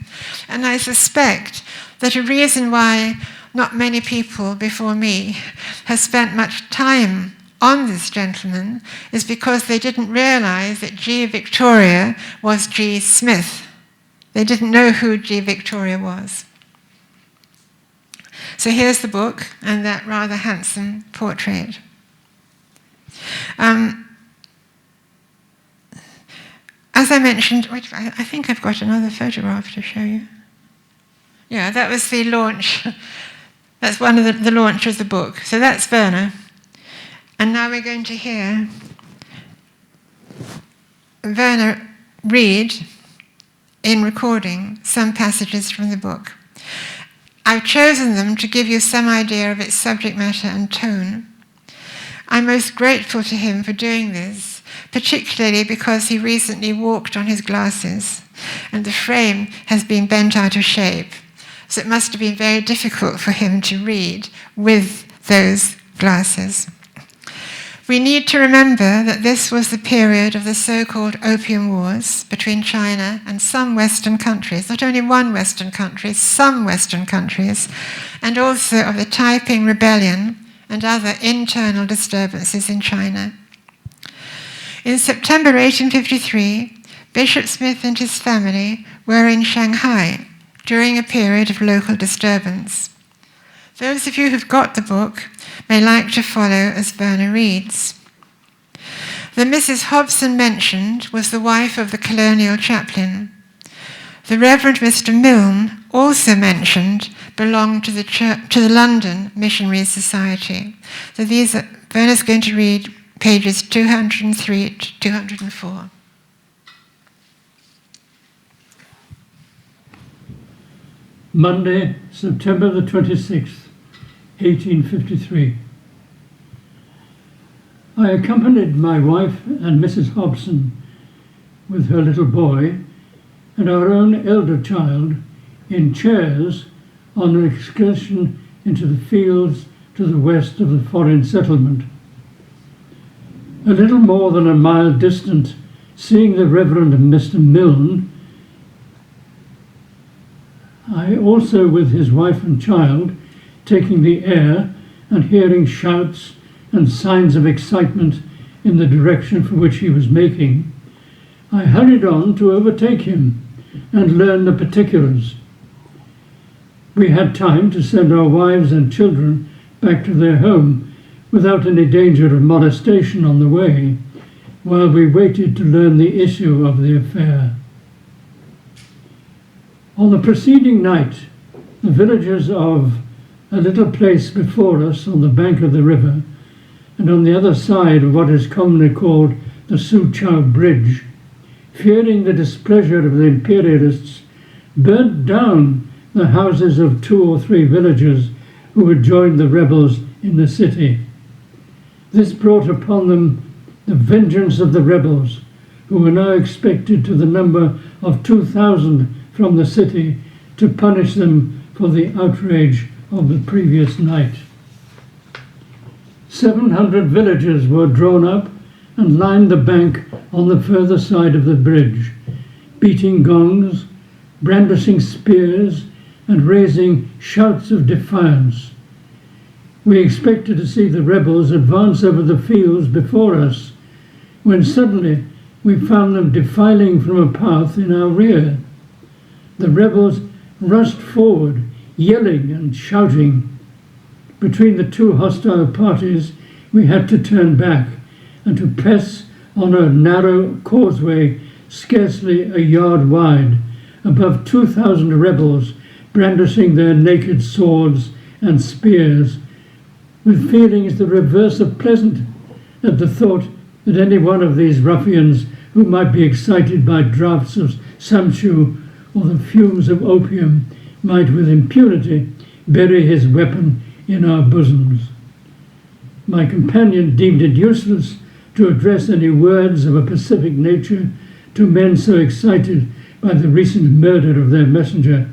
And I suspect that a reason why not many people before me have spent much time on this gentleman is because they didn't realize that G. Victoria was G. Smith. They didn't know who G. Victoria was. So here's the book and that rather handsome portrait. As I mentioned, wait, I think I've got another photograph to show you. Yeah, that was the launch. That's one of the launch of the book. So that's Werner. And now we're going to hear Werner read in recording some passages from the book. I've chosen them to give you some idea of its subject matter and tone. I'm most grateful to him for doing this, particularly because he recently walked on his glasses and the frame has been bent out of shape. So it must have been very difficult for him to read with those glasses. We need to remember that this was the period of the so-called Opium Wars between China and some Western countries, not only one Western country, some Western countries, and also of the Taiping Rebellion and other internal disturbances in China. In September 1853, Bishop Smith and his family were in Shanghai during a period of local disturbance. Those of you who've got the book may like to follow as Werner reads. The Mrs. Hobson mentioned was the wife of the colonial chaplain. The Reverend Mr. Milne, also mentioned, belonged to the London Missionary Society. So Werner's going to read pages 203 to 204. Monday, September the 26th, 1853. I accompanied my wife and Mrs. Hobson with her little boy and our own elder child in chairs on an excursion into the fields to the west of the foreign settlement. A little more than a mile distant, seeing the Reverend Mr. Milne, I also with his wife and child, taking the air and hearing shouts and signs of excitement in the direction for which he was making, I hurried on to overtake him and learn the particulars. We had time to send our wives and children back to their home without any danger of molestation on the way, while we waited to learn the issue of the affair. On the preceding night, the villagers of a little place before us on the bank of the river and on the other side of what is commonly called the Su Chao Bridge, fearing the displeasure of the imperialists, burnt down the houses of 2 or 3 villagers who had joined the rebels in the city. This brought upon them the vengeance of the rebels, who were now expected to the number of 2,000 from the city to punish them for the outrage of the previous night. 700 villagers were drawn up and lined the bank on the further side of the bridge, beating gongs, brandishing spears, and raising shouts of defiance. We expected to see the rebels advance over the fields before us, when suddenly we found them defiling from a path in our rear. The rebels rushed forward, yelling and shouting. Between the two hostile parties, we had to turn back and to press on a narrow causeway scarcely a yard wide, above 2,000 rebels brandishing their naked swords and spears, with feelings the reverse of pleasant at the thought that any one of these ruffians who might be excited by draughts of samchu or the fumes of opium might with impunity bury his weapon in our bosoms. My companion deemed it useless to address any words of a pacific nature to men so excited by the recent murder of their messenger.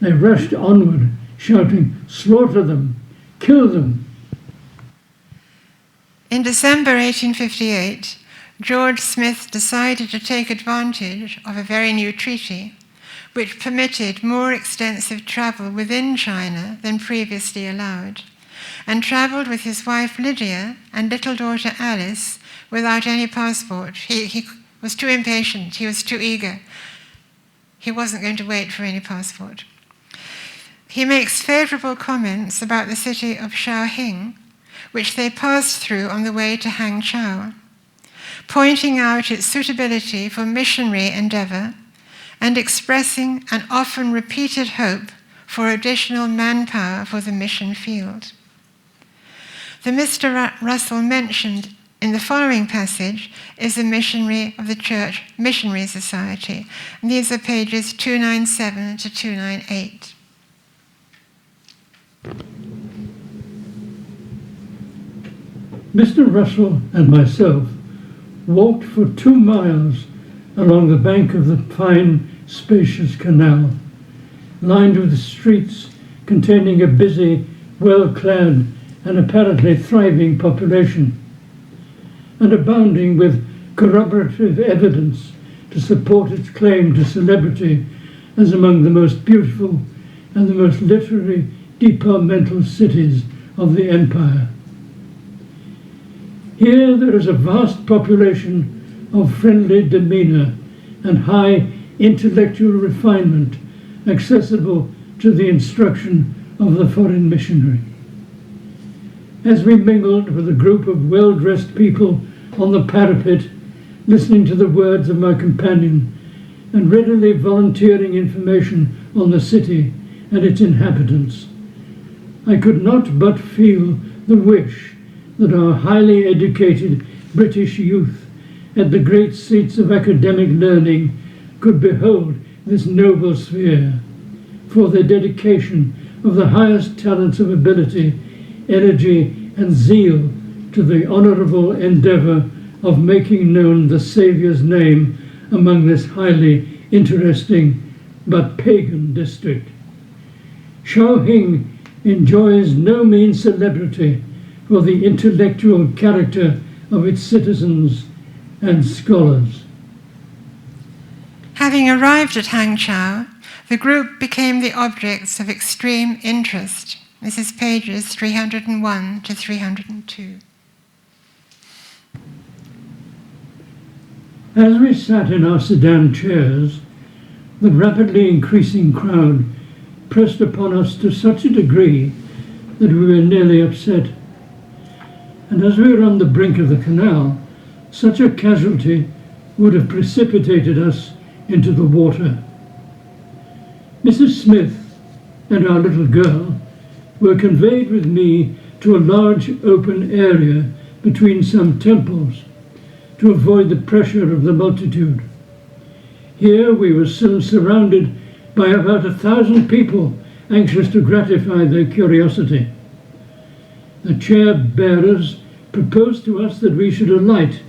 They rushed onward, shouting, "Slaughter them! Kill them!" In December 1858, George Smith decided to take advantage of a very new treaty, which permitted more extensive travel within China than previously allowed, and travelled with his wife Lydia and little daughter Alice without any passport. He was too impatient, he was too eager. He wasn't going to wait for any passport. He makes favourable comments about the city of Shaoxing, which they passed through on the way to Hangzhou, pointing out its suitability for missionary endeavour and expressing an often repeated hope for additional manpower for the mission field. The Mr. Russell mentioned in the following passage is a missionary of the Church Missionary Society, and these are pages 297 to 298. Mr. Russell and myself walked for 2 miles along the bank of the fine, spacious canal, lined with streets containing a busy, well-clad and apparently thriving population, and abounding with corroborative evidence to support its claim to celebrity as among the most beautiful and the most literary departmental cities of the empire. Here there is a vast population of friendly demeanour and high intellectual refinement accessible to the instruction of the foreign missionary. As we mingled with a group of well-dressed people on the parapet, listening to the words of my companion and readily volunteering information on the city and its inhabitants, I could not but feel the wish that our highly educated British youth at the great seats of academic learning could behold this noble sphere, for their dedication of the highest talents of ability, energy and zeal to the honourable endeavour of making known the Saviour's name among this highly interesting but pagan district. Shaoxing enjoys no mean celebrity for the intellectual character of its citizens and scholars. Having arrived at Hangzhou, the group became the objects of extreme interest. This is pages 301 to 302. As we sat in our sedan chairs, the rapidly increasing crowd pressed upon us to such a degree that we were nearly upset. And as we were on the brink of the canal, such a casualty would have precipitated us into the water. Mrs. Smith and our little girl were conveyed with me to a large open area between some temples to avoid the pressure of the multitude. Here we were soon surrounded by about 1,000 people anxious to gratify their curiosity. The chair bearers proposed to us that we should alight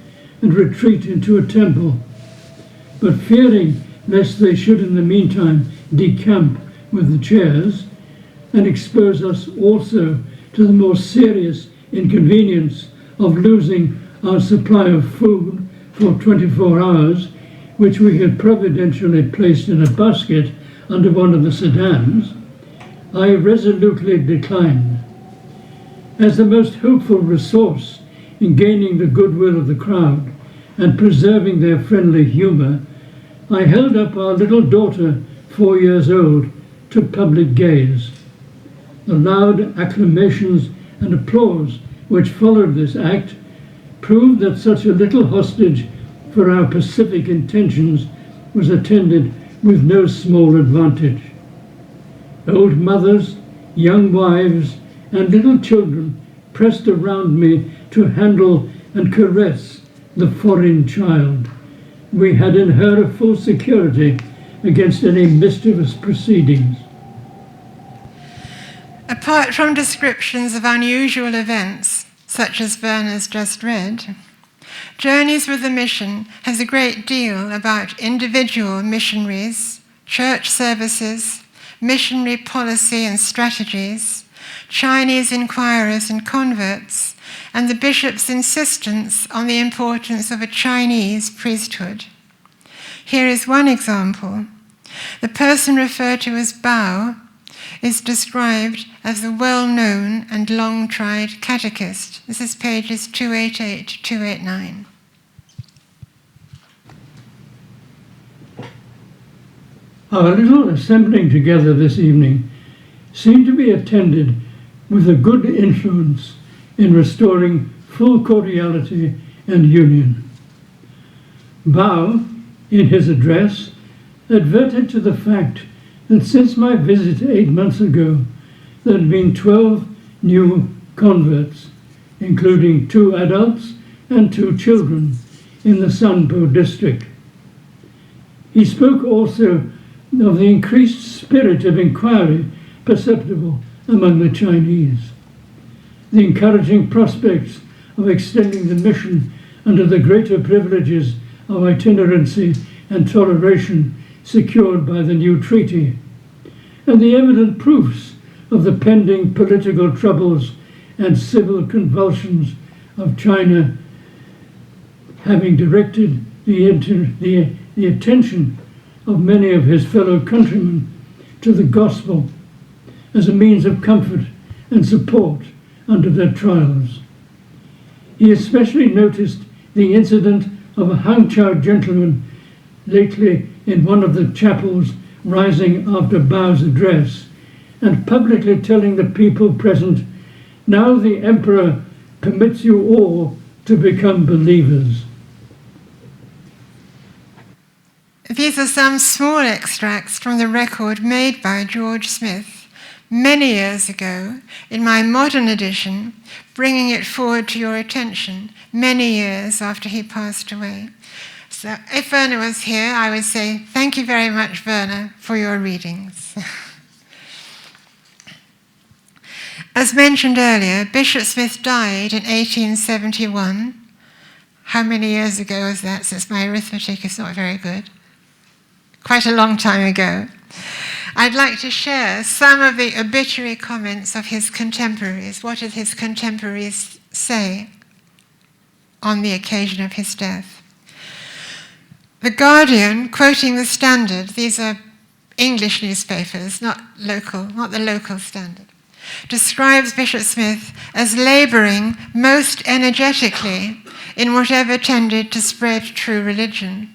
and retreat into a temple. But fearing lest they should in the meantime decamp with the chairs and expose us also to the more serious inconvenience of losing our supply of food for 24 hours, which we had providentially placed in a basket under one of the sedans, I resolutely declined. As the most hopeful resource in gaining the goodwill of the crowd and preserving their friendly humour, I held up our little daughter, 4 years old, to public gaze. The loud acclamations and applause which followed this act proved that such a little hostage for our pacific intentions was attended with no small advantage. Old mothers, young wives, and little children pressed around me to handle and caress the foreign child. We had in her a full security against any mischievous proceedings. Apart from descriptions of unusual events, such as Werner's just read, Journeys with the Mission has a great deal about individual missionaries, church services, missionary policy and strategies, Chinese inquirers and converts, and the bishop's insistence on the importance of a Chinese priesthood. Here is one example. The person referred to as Bao is described as the well-known and long-tried catechist. This is pages 288 to 289. Our little assembling together this evening seemed to be attended with a good influence in restoring full cordiality and union. Bao, in his address, adverted to the fact that since my visit 8 months ago, there had been 12 new converts, including 2 adults and 2 children, in the Sanpo district. He spoke also of the increased spirit of inquiry perceptible among the Chinese, the encouraging prospects of extending the mission under the greater privileges of itinerancy and toleration secured by the new treaty, and the evident proofs of the pending political troubles and civil convulsions of China having directed the attention of many of his fellow countrymen to the gospel as a means of comfort and support under their trials. He especially noticed the incident of a Hangzhou gentleman lately in one of the chapels rising after Bao's address and publicly telling the people present, "Now the emperor permits you all to become believers." These are some small extracts from the record made by George Smith many years ago in my modern edition, bringing it forward to your attention many years after he passed away. So if Werner was here, I would say thank you very much, Werner, for your readings. As mentioned earlier, Bishop Smith died in 1871. How many years ago was that, since my arithmetic is not very good? Quite a long time ago. I'd like to share some of the obituary comments of his contemporaries. What did his contemporaries say on the occasion of his death? The Guardian, quoting the Standard, these are English newspapers, not the local Standard, describes Bishop Smith as labouring most energetically in whatever tended to spread true religion.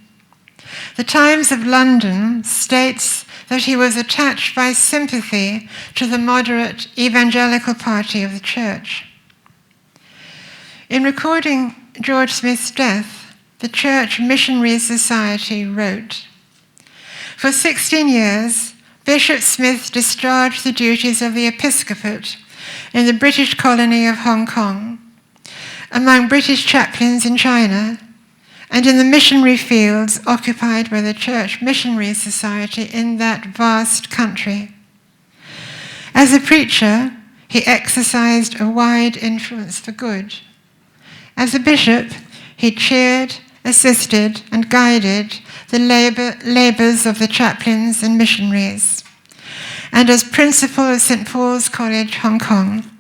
The Times of London states that he was attached by sympathy to the moderate evangelical party of the church. In recording George Smith's death, the Church Missionary Society wrote, "For 16 years, Bishop Smith discharged the duties of the episcopate in the British colony of Hong Kong, among British chaplains in China, and in the missionary fields occupied by the Church Missionary Society in that vast country. As a preacher, he exercised a wide influence for good. As a bishop, he he cheered, assisted, and guided the labours of the chaplains and missionaries. And as principal of St. Paul's College, Hong Kong,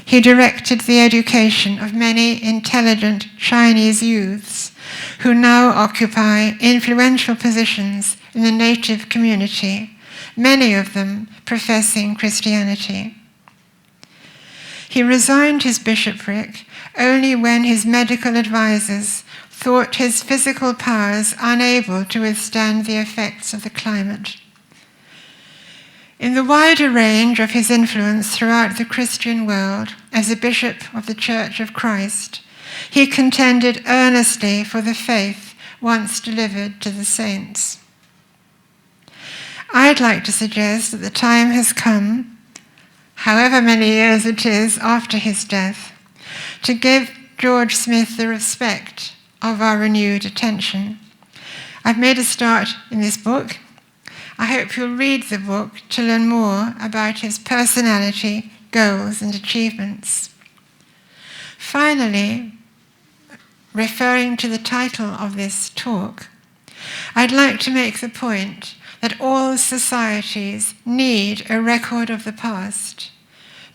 he directed the education of many intelligent Chinese youths who now occupy influential positions in the native community, many of them professing Christianity. He resigned his bishopric only when his medical advisors thought his physical powers unable to withstand the effects of the climate. In the wider range of his influence throughout the Christian world as a bishop of the Church of Christ, he contended earnestly for the faith once delivered to the saints. I'd like to suggest that the time has come, however many years it is after his death, to give George Smith the respect of our renewed attention. I've made a start in this book. I hope you'll read the book to learn more about his personality, goals, and achievements. Finally, referring to the title of this talk, I'd like to make the point that all societies need a record of the past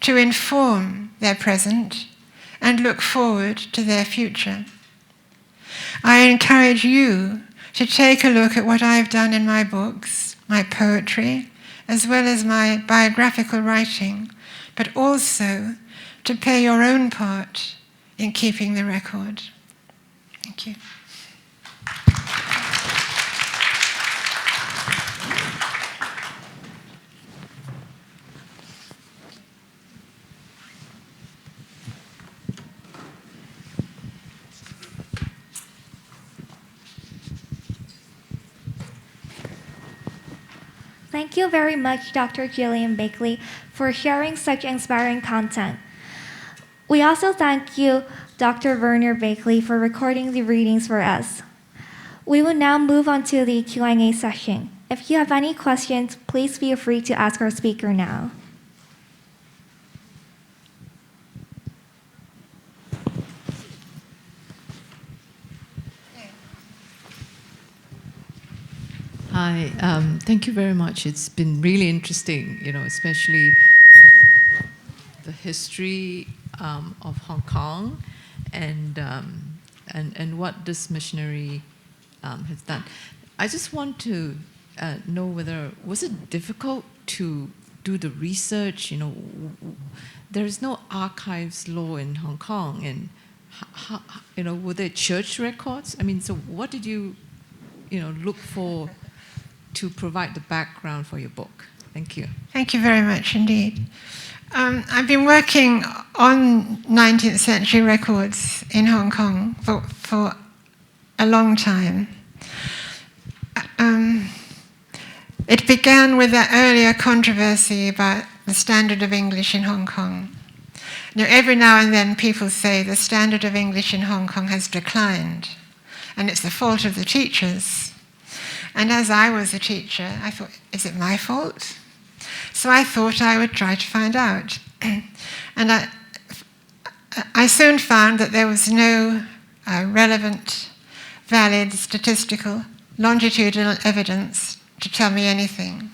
to inform their present and look forward to their future. I encourage you to take a look at what I've done in my books, my poetry, as well as my biographical writing, but also to play your own part in keeping the record. Thank you. Thank you very much, Dr. Gillian Bickley, for sharing such inspiring content. We also thank you, Dr. Werner Bickley, for recording the readings for us. We will now move on to the Q&A session. If you have any questions, please feel free to ask our speaker now. Hi, thank you very much. It's been really interesting, especially the history of Hong Kong and what this missionary has done. I just want to know whether, was it difficult to do the research? There is no archives law in Hong Kong, and were there church records? So what did you, look for to provide the background for your book? Thank you. Thank you very much indeed. I've been working on 19th century records in Hong Kong for a long time. It began with that earlier controversy about the standard of English in Hong Kong. Every now and then people say the standard of English in Hong Kong has declined, and it's the fault of the teachers. And as I was a teacher, I thought, is it my fault? So I thought I would try to find out. And I soon found that there was no relevant, valid, statistical, longitudinal evidence to tell me anything.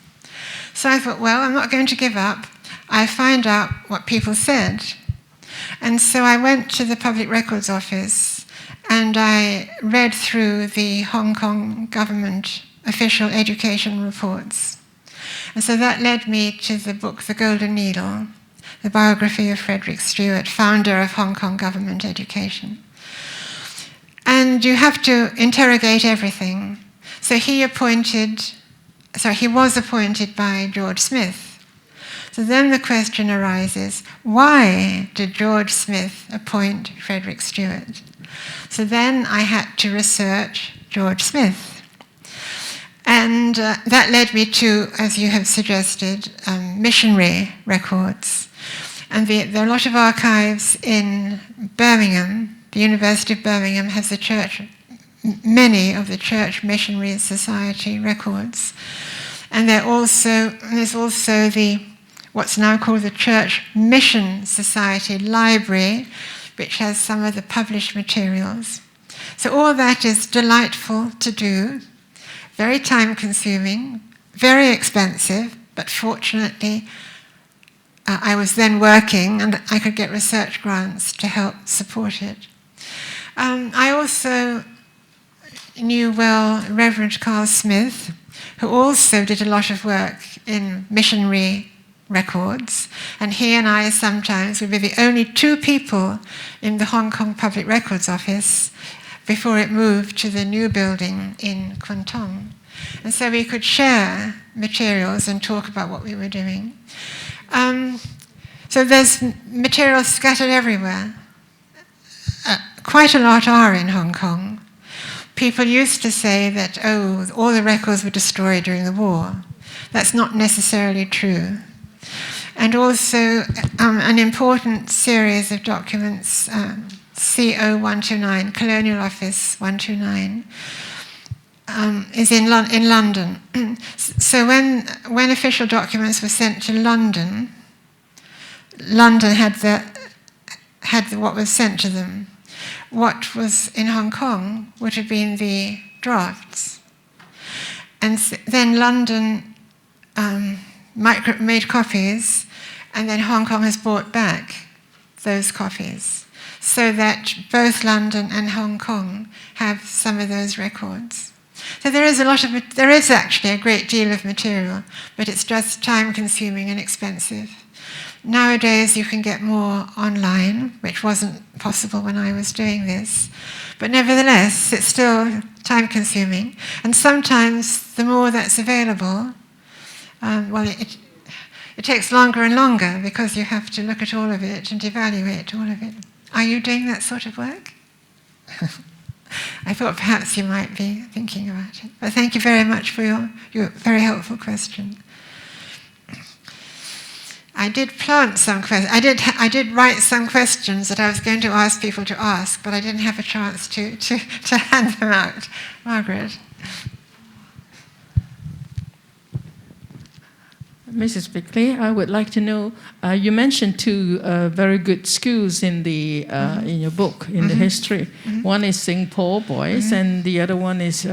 So I thought, well, I'm not going to give up. I find out what people said. And so I went to the Public Records Office and I read through the Hong Kong government official education reports. And so that led me to the book, The Golden Needle, the biography of Frederick Stewart, founder of Hong Kong government education. And you have to interrogate everything. So he was appointed by George Smith. So then the question arises, why did George Smith appoint Frederick Stewart? So then I had to research George Smith. And that led me to, as you have suggested, missionary records. And there are a lot of archives in Birmingham. The University of Birmingham has many of the Church Missionary Society records. And there's also what's now called the Church Mission Society Library, which has some of the published materials. So all that is delightful to do, very time-consuming, very expensive, but fortunately I was then working and I could get research grants to help support it. I also knew well Reverend Carl Smith, who also did a lot of work in missionary records, and he and I sometimes would be the only two people in the Hong Kong Public Records Office before it moved to the new building in Kwun Tong. And so we could share materials and talk about what we were doing. So there's materials scattered everywhere. Quite a lot are in Hong Kong. People used to say that, oh, all the records were destroyed during the war. That's not necessarily true. And also an important series of documents, CO 129, Colonial Office 129, is in London. So when official documents were sent to London, London had what was sent to them. What was in Hong Kong would have been the drafts. And then London made copies, and then Hong Kong has bought back those copies, so that both London and Hong Kong have some of those records. So there is actually a great deal of material, but it's just time-consuming and expensive. Nowadays you can get more online, which wasn't possible when I was doing this, but nevertheless it's still time-consuming, and sometimes the more that's available, it takes longer and longer because you have to look at all of it and evaluate all of it. Are you doing that sort of work? I thought perhaps you might be thinking about it. But thank you very much for your very helpful question. I did plant some questions. I did write some questions that I was going to ask people to ask, but I didn't have a chance to hand them out. Margaret. Mrs. Bickley, I would like to know, you mentioned two very good schools in in your book, in the history. One is St. Paul Boys, and the other one is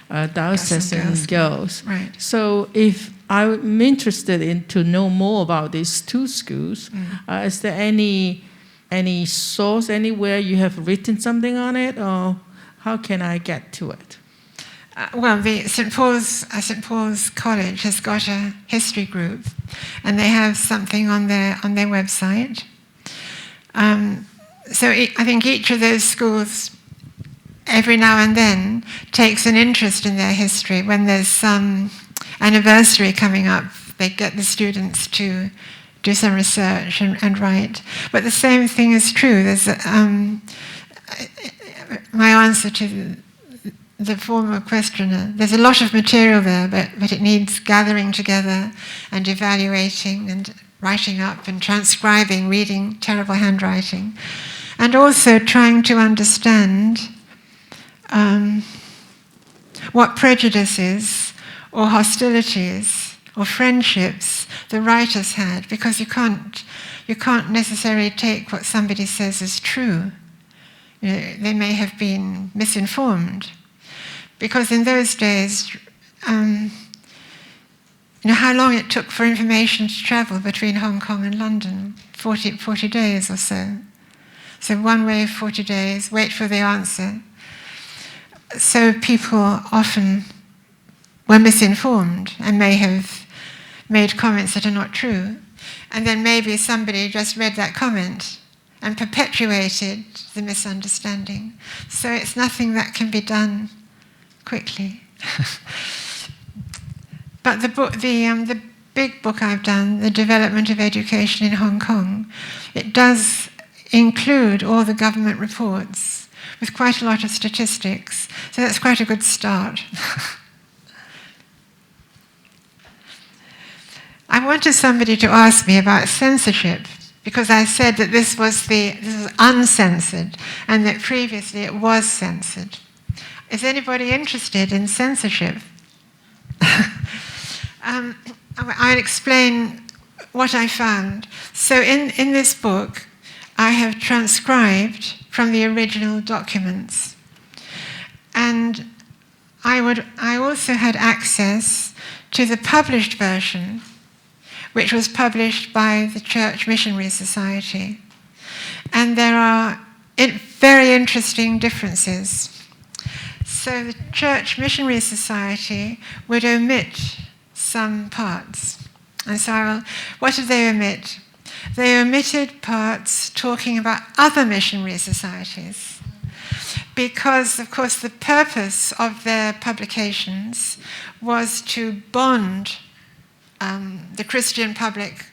Diocesan Girls. Right. So if I'm interested to know more about these two schools, is there any source anywhere you have written something on it, or how can I get to it? Well, the St. Paul's College has got a history group, and they have something on their website. So I think each of those schools, every now and then, takes an interest in their history. When there's some anniversary coming up, they get the students to do some research and write. But the same thing is true. There's my answer to the former questioner. There's a lot of material there, but it needs gathering together and evaluating and writing up and transcribing, reading terrible handwriting, and also trying to understand what prejudices or hostilities or friendships the writers had, because you can't necessarily take what somebody says as true. You know, they may have been misinformed. Because in those days, you know how long it took for information to travel between Hong Kong and London? 40 days or so. So one way of 40 days, wait for the answer. So people often were misinformed and may have made comments that are not true. And then maybe somebody just read that comment and perpetuated the misunderstanding. So it's nothing that can be done quickly. But the big book I've done, The Development of Education in Hong Kong, it does include all the government reports with quite a lot of statistics. So that's quite a good start. I wanted somebody to ask me about censorship, because I said that this was uncensored and that previously it was censored. Is anybody interested in censorship? I'll explain what I found. So in this book, I have transcribed from the original documents. And I also had access to the published version, which was published by the Church Missionary Society. And there are very interesting differences. So the Church Missionary Society would omit some parts. And so what did they omit? They omitted parts talking about other missionary societies, because, of course, the purpose of their publications was to bond the Christian public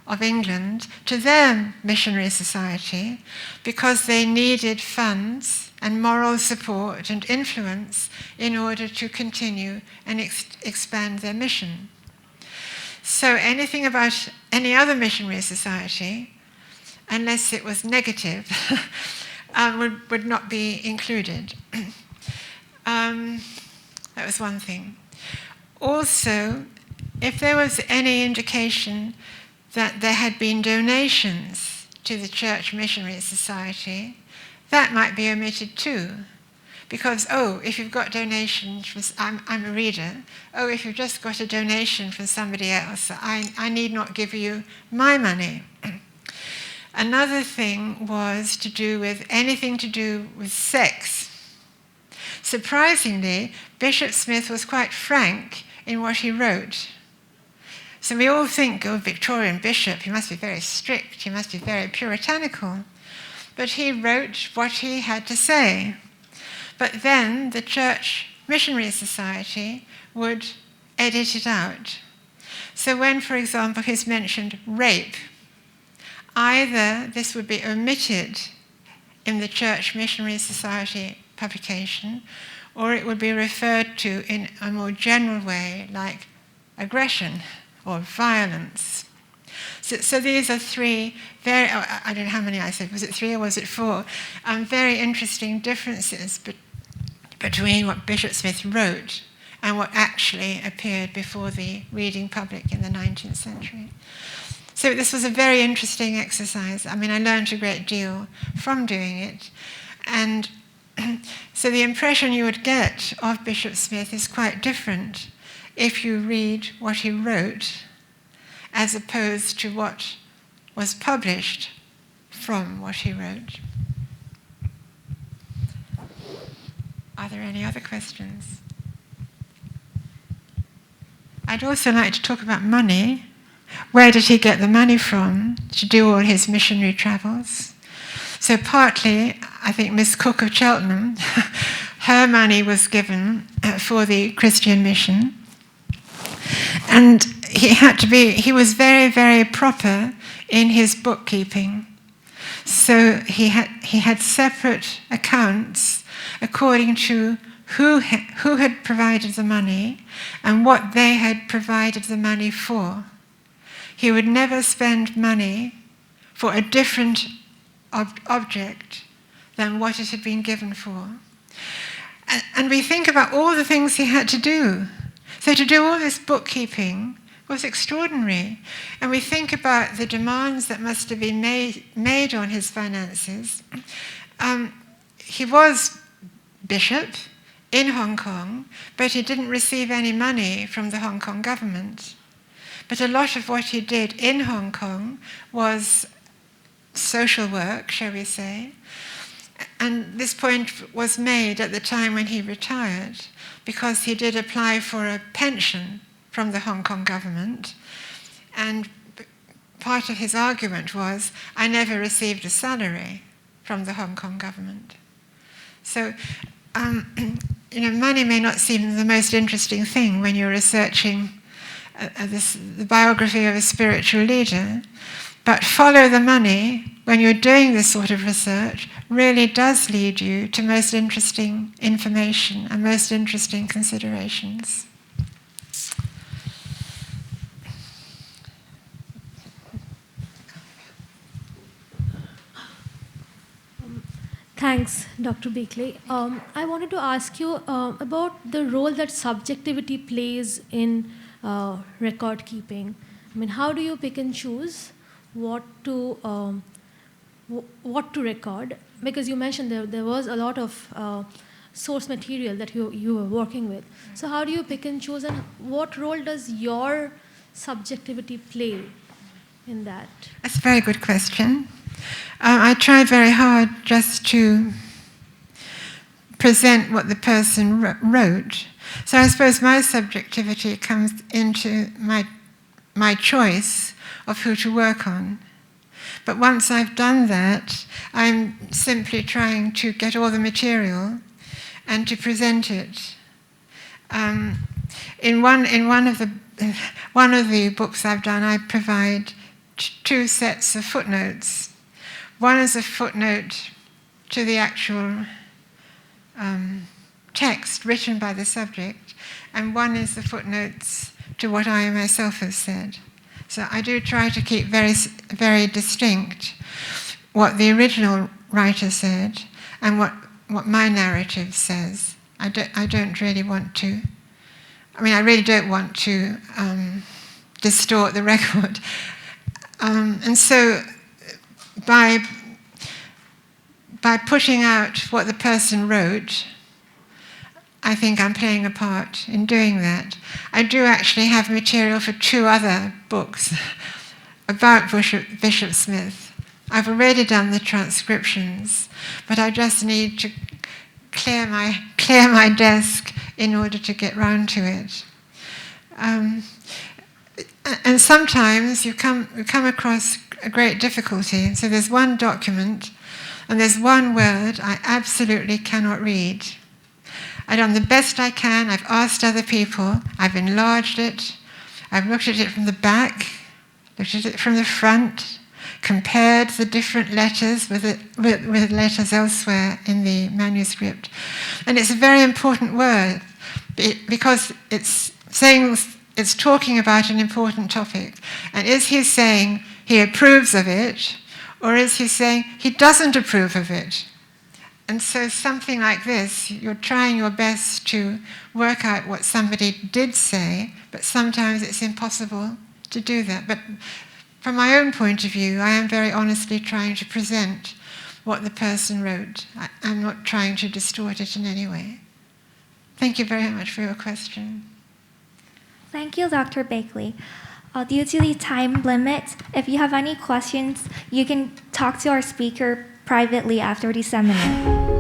of England to their missionary society, because they needed funds and moral support and influence in order to continue and expand their mission. So anything about any other missionary society, unless it was negative, would not be included. That was one thing. Also, if there was any indication that there had been donations to the Church Missionary Society, that might be omitted too. Because, if you've got donations from, I'm a reader, if you've just got a donation from somebody else, I need not give you my money. Another thing was to do with anything to do with sex. Surprisingly, Bishop Smith was quite frank in what he wrote. So we all think, Victorian bishop, he must be very strict, he must be very puritanical. But he wrote what he had to say. But then the Church Missionary Society would edit it out. So when, for example, he's mentioned rape, either this would be omitted in the Church Missionary Society publication, or it would be referred to in a more general way, like aggression or violence. So these are three very, I don't know how many I said, was it 3 or was it 4? Very interesting differences between what Bishop Smith wrote and what actually appeared before the reading public in the 19th century. So this was a very interesting exercise. I mean, I learned a great deal from doing it. And so the impression you would get of Bishop Smith is quite different if you read what he wrote as opposed to what was published from what he wrote. Are there any other questions? I'd also like to talk about money. Where did he get the money from to do all his missionary travels? So partly, I think Miss Cook of Cheltenham, her money was given for the Christian mission. And he was very, very proper in his bookkeeping. So he had separate accounts according to who had provided the money and what they had provided the money for. He would never spend money for a different object than what it had been given for. And we think about all the things he had to do. So to do all this bookkeeping was extraordinary. And we think about the demands that must have been made on his finances. He was bishop in Hong Kong, but he didn't receive any money from the Hong Kong government. But a lot of what he did in Hong Kong was social work, shall we say. And this point was made at the time when he retired, because he did apply for a pension from the Hong Kong government. And part of his argument was, I never received a salary from the Hong Kong government. So, money may not seem the most interesting thing when you're researching the biography of a spiritual leader, but follow the money when you're doing this sort of research really does lead you to most interesting information and most interesting considerations. Thanks, Dr. Bickley. I wanted to ask you about the role that subjectivity plays in record keeping. I mean, how do you pick and choose what to record? Because you mentioned there was a lot of source material that you were working with. So how do you pick and choose, and what role does your subjectivity play in that? That's a very good question. I try very hard just to present what the person wrote. So I suppose my subjectivity comes into my choice of who to work on. But once I've done that, I'm simply trying to get all the material and to present it. In one of the books I've done, I provide two sets of footnotes. One is a footnote to the actual text written by the subject, and one is the footnotes to what I myself have said. So I do try to keep very, very distinct what the original writer said and what my narrative says. I don't really want to. I really don't want to distort the record. And so by putting out what the person wrote, I think I'm playing a part in doing that. I do actually have material for 2 other books about Bishop Smith. I've already done the transcriptions, but I just need to clear my desk in order to get round to it. And sometimes you come across a great difficulty. So there's one document, and there's one word I absolutely cannot read. I've done the best I can. I've asked other people. I've enlarged it. I've looked at it from the back, looked at it from the front, compared the different letters with letters elsewhere in the manuscript. And it's a very important word because it's talking about an important topic. And is he saying he approves of it, or is he saying he doesn't approve of it? And so something like this, you're trying your best to work out what somebody did say, but sometimes it's impossible to do that. But from my own point of view, I am very honestly trying to present what the person wrote. I'm not trying to distort it in any way. Thank you very much for your question. Thank you, Dr. Bickley. Due to the time limit, if you have any questions, you can talk to our speaker privately after the seminar.